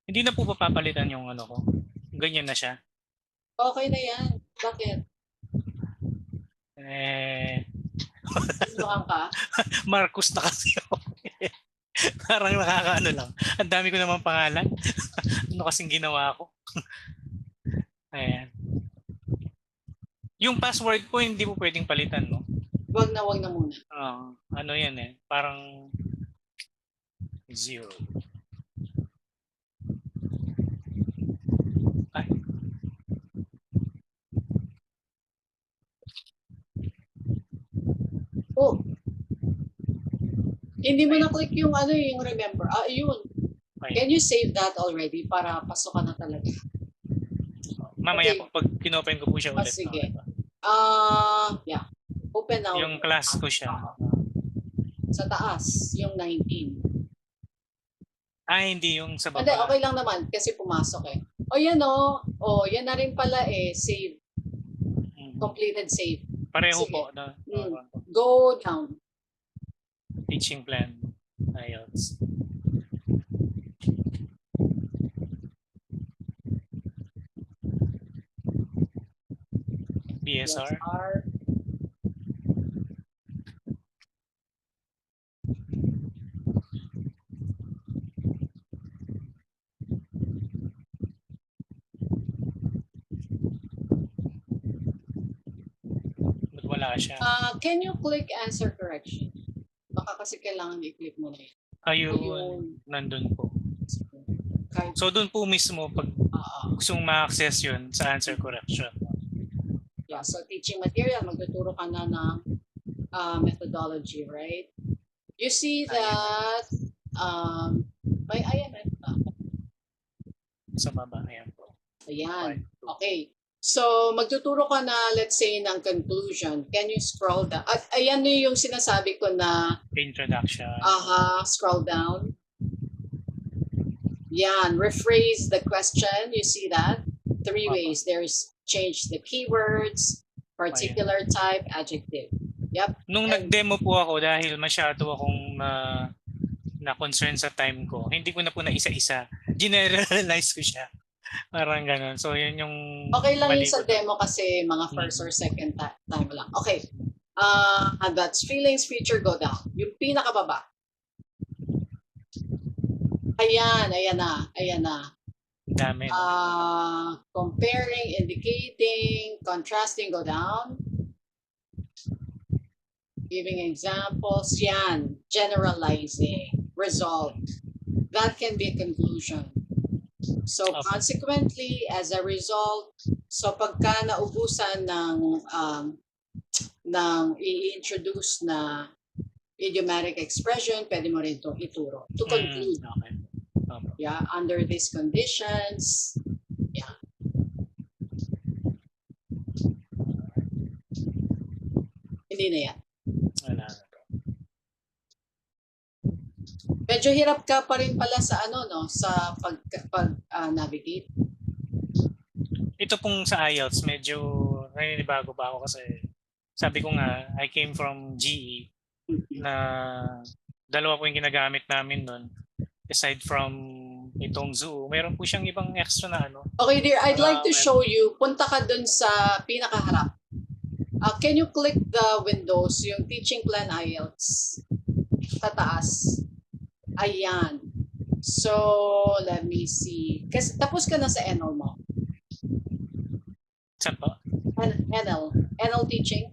Hindi na po papalitan yung ano ko. Ganyan na siya. Okay na yan. Bakit? Luhan ka? Marcos na kasi ako. Parang nakakaano lang. Ang dami ko naman pangalan. Ano kasing ginawa ko? Ayan. Yung password ko hindi po pwedeng palitan, no? Wag na muna. Ano yan eh. Parang 0. Ay. Oh. Hindi mo na-click yung yung remember. Yun. Can you save that already para pasok ka na talaga? Mamaya po, pag kinopen ko po siya ulit. Sige. Yeah. Open now. Yung class ko siya. Sa taas, yung 19. Hindi yung sa baba. Hindi, okay lang naman kasi pumasok eh. Yan yan na rin pala eh, save. Completed save. Pareho Sige. po. No? Go down. Teaching plan. IELTS. BSR. But wala siya. Can you click answer correction? Baka kasi kailangan i-click mo na yun. Ayun, nandun po. So doon po mismo pag gusto mong ma-access yun sa answer correction. Yeah, so teaching material, magtuturo ka na ng methodology, right? You see that ayan. Sa baba, ayan po. Ayan. Okay. So, magtuturo ka na, let's say, ng conclusion. Can you scroll down? At ayan yung sinasabi ko na introduction. Scroll down. Yan. Rephrase the question. You see that? 3 ways. There's change the keywords, particular type, adjective. Yep. Nung nag-demo po ako dahil masyado akong na-concern sa time ko, hindi ko na po na isa-isa. Generalize ko siya. Parang ganun. So, yun yung... Okay lang yun sa demo kasi mga first or second time lang. Okay. That's feelings, future, go down. Yung pinakababa. Ayan na. Dami. Comparing, indicating, contrasting, go down. Giving examples. Yan. Generalizing. Result. That can be a conclusion. So consequently, as a result, so pagka naubusan ng i-introduce na idiomatic expression, pwede mo rin ito ituro. To conclude. Okay. Yeah, under these conditions. Yeah. Hindi na yan. Wala na. Medyo hirap ka pa rin pala sa sa pag-navigate. Ito pong sa IELTS, medyo naninibago pa ako kasi sabi ko nga, I came from GE na dalawa po yung ginagamit namin nun. Aside from itong zoo. Meron po siyang ibang extra na ano. Okay, dear, I'd like to Meron. show you. Punta ka dun sa pinakaharap. Can you click the windows, yung teaching plan IELTS? Tataas. Ayan. So, let me see. Kasi tapos ka na sa NL mo. Saan pa? NL teaching.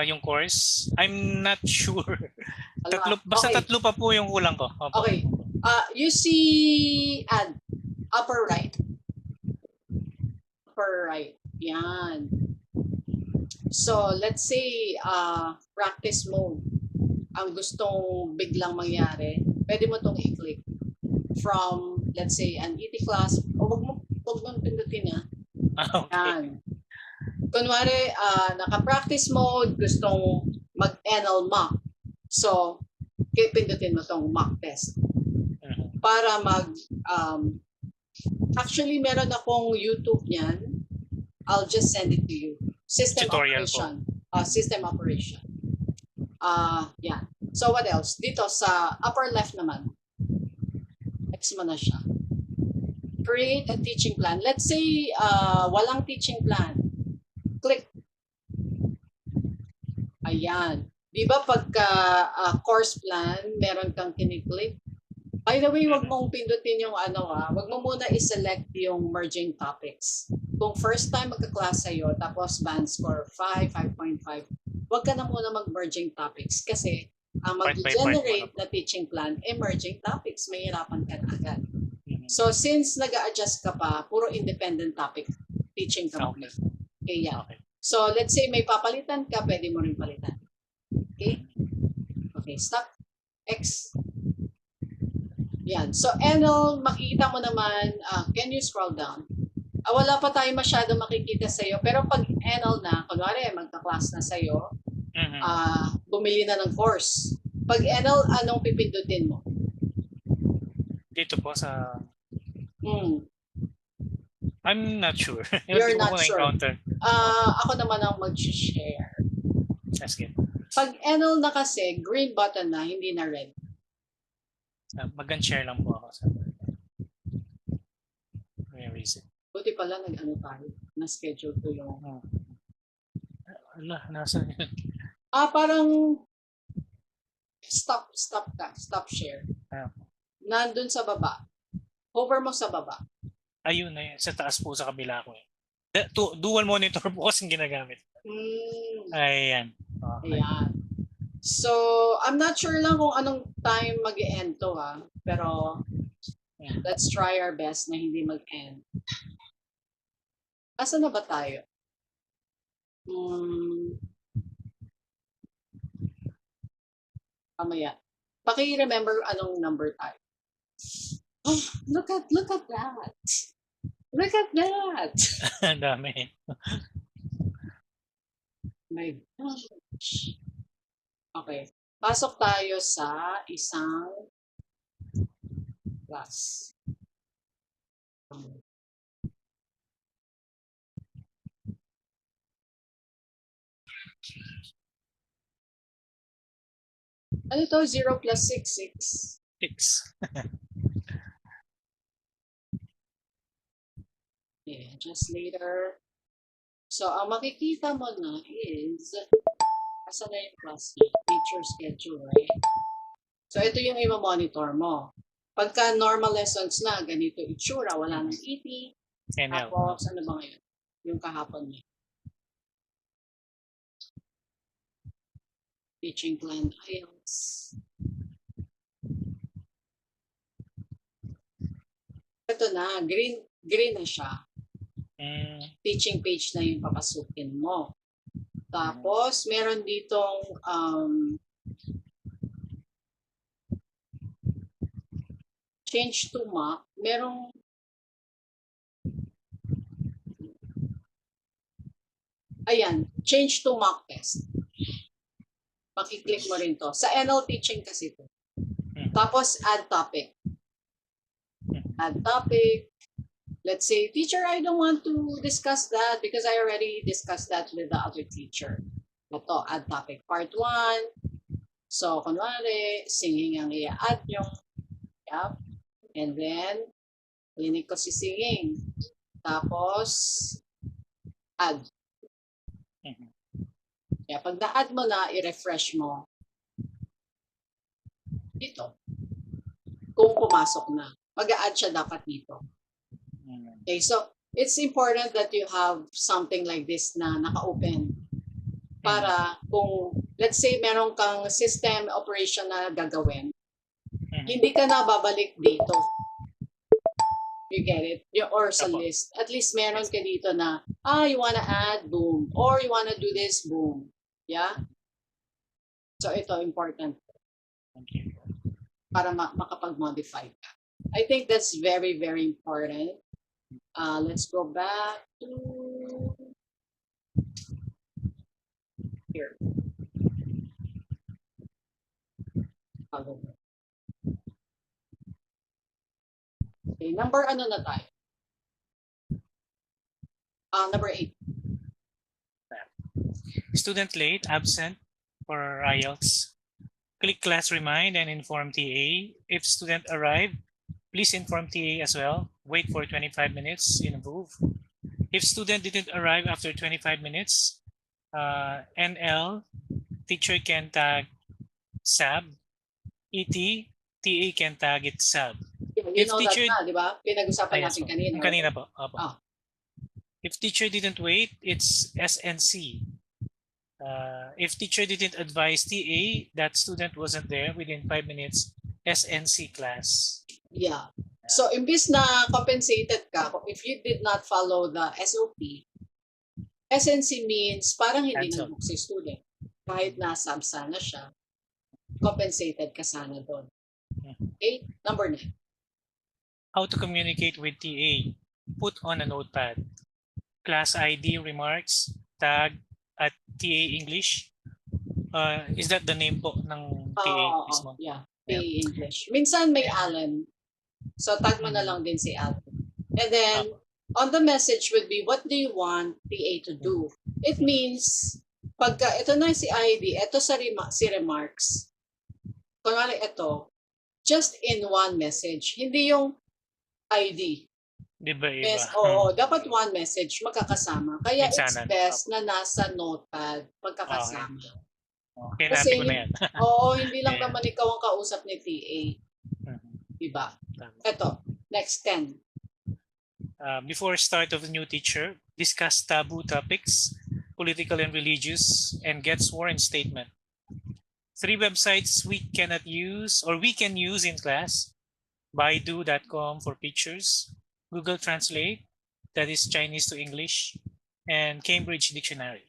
Yung course, I'm not sure. Ala, Basta okay. tatlo pa po yung kulang ko. Opo. Okay. You see add upper right. Upper right. Yan. So, let's say practice mode ang gustong biglang mangyari. Pwede mo tong i-click from, let's say, an ET class. O wag mo pindutin ha. Okay. Yan. Kunwari, naka-practice mode, gustong mag-NL mock. So, pindutin mo tong mock test. Para actually, meron akong YouTube niyan. I'll just send it to you. System Tutorial operation. System operation. Yeah. So, what else? Dito sa upper left naman. X mo na siya. Create a teaching plan. Let's say, walang teaching plan. Click. Ayan. Di ba pagka course plan, meron kang kiniklik? By the way, wag mong pindutin yung wag mo muna i-select yung merging topics. Kung first time magka-class sa'yo, tapos band score 5, 5.5, wag ka na muna mag-merging topics kasi ang mag-generate na teaching plan, emerging topics, mahirapan ka na agad. So, since nag-a-adjust ka pa, puro independent topic teaching ka muna. Okay, yeah. So, let's say may papalitan ka, pwede mo rin palitan. Okay? Okay, stop. X. Yan. So, NL, makikita mo naman, can you scroll down? Wala pa tayo masyado makikita sa'yo. Pero pag NL na, kunwari, magka-class na sa'yo, bumili na ng course. Pag NL, anong pipindutin mo? Dito po sa... I'm not sure. You're not sure. Ako naman ang mag-share. That's good. Pag NL na kasi, green button na, hindi na red. Mag-share lang po ako sa reason. Buti pala nag-ano tayo, na-schedule ko yung... Nasa... parang stop share. Nandun sa baba. Hover mo sa baba. Ayun na yun, sa taas po sa kabila ko. Dual monitor po kasing ginagamit. Ayan. Okay. Ayan. So, I'm not sure lang kung anong time mag-end to pero let's try our best na hindi mag-end. Asa na ba tayo? Mamaya. Paki-remember anong number tayo. Oh, look at that. Look at that. Ang dami. My gosh. Okay. Pasok tayo sa isang class. Ano to? 0 plus 6, 6. 6. Yeah, just later. So, ang makikita mo na is, asa na yung class niya? Teacher schedule, right? So, ito yung i-monitor mo. Pagka normal lessons na, ganito itsura, wala nang ET. Tapos, ano ba ngayon? Yung kahapon niya. Teaching plan IELTS. Ito na, green na siya. Teaching page na yung papasukin mo. Tapos, meron ditong change to mock. Merong ayan, change to mock test. Makiklik mo rin to. Sa NL teaching kasi to. Tapos, add topic. Add topic. Let's say, teacher, I don't want to discuss that because I already discussed that with the other teacher. Ito, add topic part 1. So, kunwari, singing ang i-add nyo. Yep. And then, clinic ko si singing. Tapos, add. Mhm. Kaya pag na-add mo na, i-refresh mo. Dito. Kung pumasok na. Mag-a-add siya dapat dito. Mhm. Okay, so it's important that you have something like this na naka-open. Para kung, let's say, meron kang system operation na gagawin, Mhm. hindi ka na babalik dito. You get it? Or sa Apo. list. At least meron ka dito na, you wanna add, boom. Or you wanna do this, boom. Yeah? So ito, important Okay. para makapag-modify ka. I think that's very, very important. Let's go back to here. Okay, number ano na tayo? Number 8. Student late, absent for IELTS. Click class remind and inform TA. If student arrived, please inform TA as well. Wait for 25 minutes in Move. If student didn't arrive after 25 minutes, NL, teacher can tag SAB, ET, TA can tag it SAB. You If know teacher, that na, di ba? Pinag-usapan yes natin po. kanina. Kanina po. Opo. Ah. If teacher didn't wait, it's SNC. If teacher didn't advise TA that student wasn't there within 5 minutes, SNC class. Yeah. So, imbis na compensated ka, if you did not follow the SOP, SNC means parang hindi Cancel. nag-book si student. Kahit nasa sana siya, compensated ka sana doon. Okay? Number 9. How to communicate with TA. Put on a notepad. Class ID remarks, tag at TA English. Is that the name po ng TA mismo? Yeah. TA English. Minsan may Yeah. Alan. So, tag mo na lang din si Alan. And then, on the message would be, what do you want TA to do? It means, pagka ito na si ID, ito si remarks. Kunwari ito, just in one message. Hindi yung ID. Diba iba? Yes, oo. Dapat one message magkakasama. Kaya it's Minsanan. best na nasa notepad magkakasama. Okay, Kasi natin ko na yan. hindi lang Yeah. naman ikaw ang kausap ni TA. Diba? Ito, next 10. Before start of the new teacher, discuss taboo topics, political and religious, and get sworn statement. 3 websites we cannot use or we can use in class. Baidu.com for pictures, Google Translate, that is Chinese to English, and Cambridge Dictionary.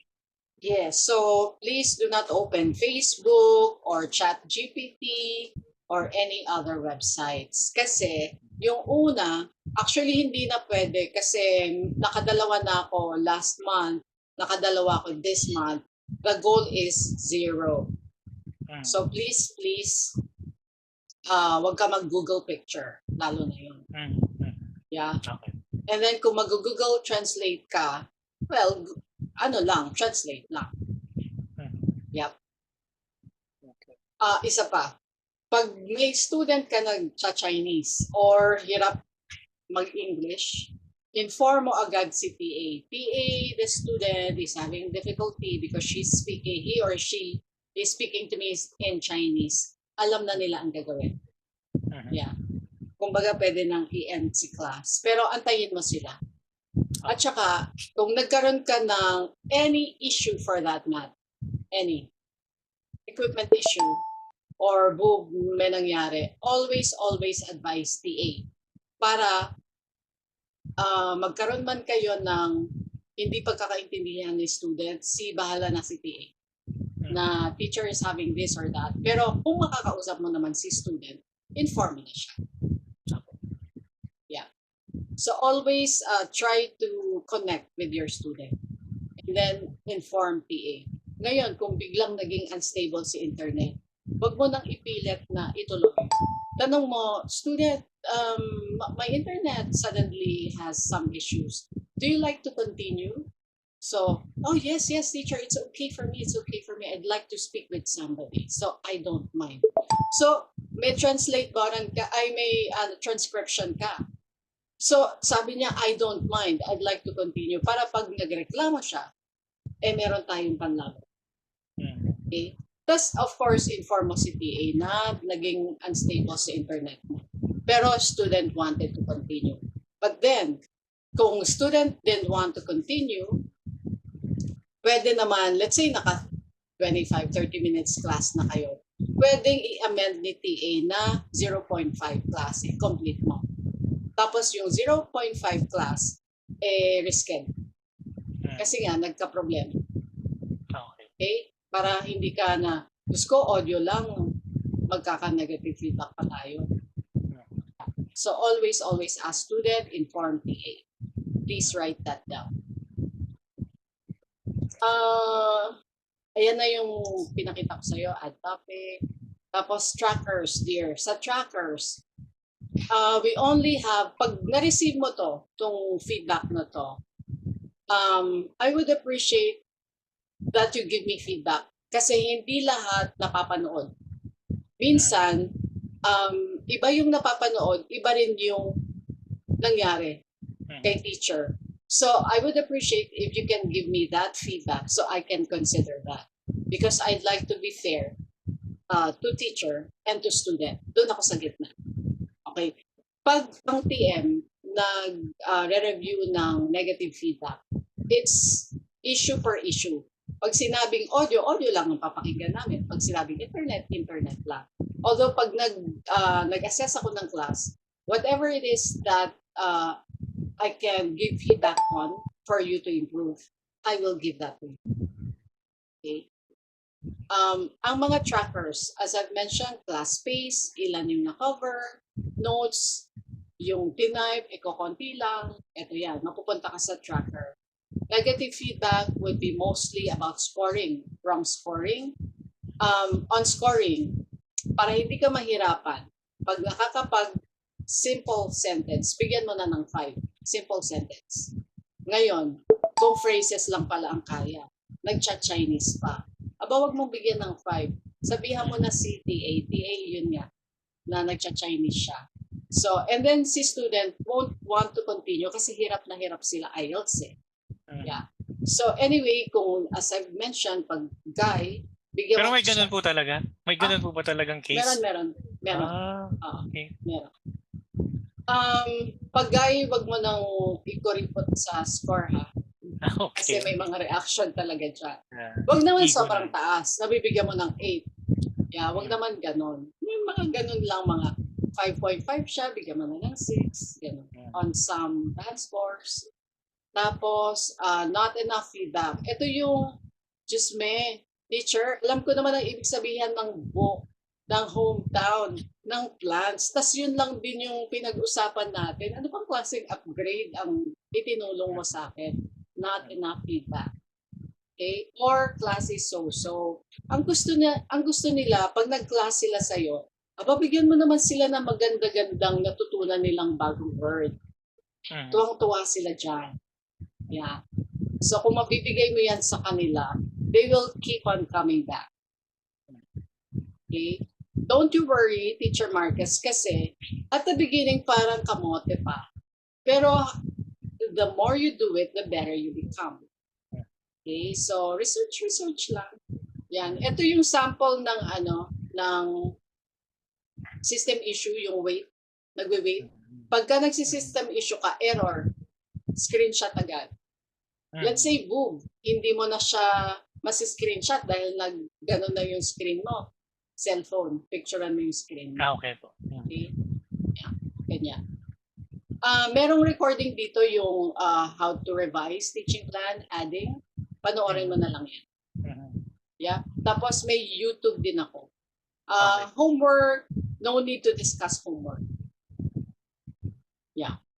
Yes, so please do not open Facebook or ChatGPT or any other websites. Kasi yung una, actually hindi na pwede kasi nakadalawa na ako last month, nakadalawa ako this month. The goal is 0. So please, wag ka mag-Google picture, lalo na yun. Yeah. Okay. And then kung mag-Google Translate ka, well, translate lang. Yep. Okay. Isa pa, pag may student ka nag-Chinese or hirap mag-English, inform mo agad si TA. TA, the student is having difficulty because he or she is speaking to me in Chinese. Alam na nila ang gagawin. Yeah. Kumbaga pwede nang i-end si class. Pero antayin mo sila. At saka, kung nagkaroon ka ng any issue for that matter, any equipment issue, or may nangyari, always advise TA. Para magkaroon man kayo ng hindi pagkakaintindihan ni student, bahala na si TA. Na teacher is having this or that. Pero kung makakausap mo naman si student, inform mo na siya. Yeah. So always try to connect with your student. And then inform TA. Ngayon, kung biglang naging unstable si internet, wag mo nang ipilit na ituloy. Tanong mo, student, my internet suddenly has some issues. Do you like to continue? So, yes, teacher, it's okay for me. I'd like to speak with somebody. So, I don't mind. So, may translate button ka, ay may transcription ka. So, sabi niya, I don't mind. I'd like to continue. Para pag nagreklamo siya, meron tayong panlaban. Okay? Tapos, of course, inform mo si TA na naging unstable sa internet mo. Pero student wanted to continue. But then, kung student didn't want to continue, pwede naman, let's say naka 25-30 minutes class na kayo, pwedeng i-amend ni TA na 0.5 class, i-complete mo. Tapos yung 0.5 class, reschedule. Kasi nga, nagka-problem. Okay? Para hindi ka na, Diyos ko, audio lang, magkaka-negative feedback pa tayo. So always ask student, inform TA. Please write that down. Ayan na yung pinakita ko sa'yo, add topic. Tapos trackers, dear. Sa trackers, we only have, pag na-receive mo tong feedback na to, I would appreciate that you give me feedback. Kasi hindi lahat napapanood. Minsan, iba yung napapanood, iba rin yung nangyari kay teacher. So I would appreciate if you can give me that feedback so I can consider that. Because I'd like to be fair to teacher and to student. Doon ako sa gitna. Okay. Pag ang TM nag-review ng negative feedback, it's issue per issue. Pag sinabing audio, audio lang ang papakinggan namin. Pag sinabing internet, internet lang. Although pag nag-assess ako ng class, whatever it is that I can give feedback on for you to improve, I will give that to you. Okay? Ang mga trackers, as I've mentioned, class space, ilan yung na-cover, notes, yung tinype, iko-konti lang, eto yan, mapupunta ka sa tracker. Negative feedback would be mostly about scoring, wrong scoring. On scoring, para hindi ka mahirapan, pag nakakapag simple sentence, bigyan mo na ng 5. Simple sentence. Ngayon, kung phrases lang pala ang kaya, nag-Chinese pa, aba wag mong bigyan ng 5. Sabihan mo na si TA, yun nga, na nag-Chinese siya. So, and then si student won't want to continue kasi hirap na hirap sila IELTS eh. Yeah. So anyway, kung as I've mentioned, pag guy, bigyan Pero mo may ganun po talaga? May ganun po ba talagang case? Meron. Okay. Meron. Pag guy, wag mo nang i-report sa score ha. Okay. Kasi may mga reaction talaga dyan. Wag naman sobrang taas. Nabibigyan mo ng 8. Yeah, wag naman ganon. May mga ganon lang, mga 5.5 siya, bigyan mo na ng 6. Ganon. On some bad scores. Tapos, not enough feedback. Ito yung, just me, teacher, alam ko naman ang ibig sabihin ng book, ng hometown, ng plans. Tapos yun lang din yung pinag-usapan natin. Ano bang klaseng upgrade ang itinulong mo sa akin? Not enough feedback. Okay? Or klase so-so. Ang gusto nila, pag nag-class sila sa'yo, bigyan mo naman sila ng maganda-gandang natutunan nilang bagong word. Tuwang-tuwa sila dyan. Yeah. So kung mabibigay mo yan sa kanila, they will keep on coming back. Okay? Don't you worry, Teacher Marcus, kasi at the beginning parang kamote pa. Pero the more you do it, the better you become. Okay? So research lang. Yan. Ito yung sample ng system issue, yung wait, nagwe-wait. Pagka nagsisystem issue ka, error, screenshot agad. Let's say, boom, hindi mo na siya masi-screenshot dahil gano'n na yung screen mo. Cellphone, picturean mo yung screen mo. Okay po. Okay? Yeah, ganyan. Merong recording dito yung how to revise teaching plan, adding. Panoorin mo na lang yan. Yeah? Tapos may YouTube din ako. Homework, no need to discuss homework. Yeah.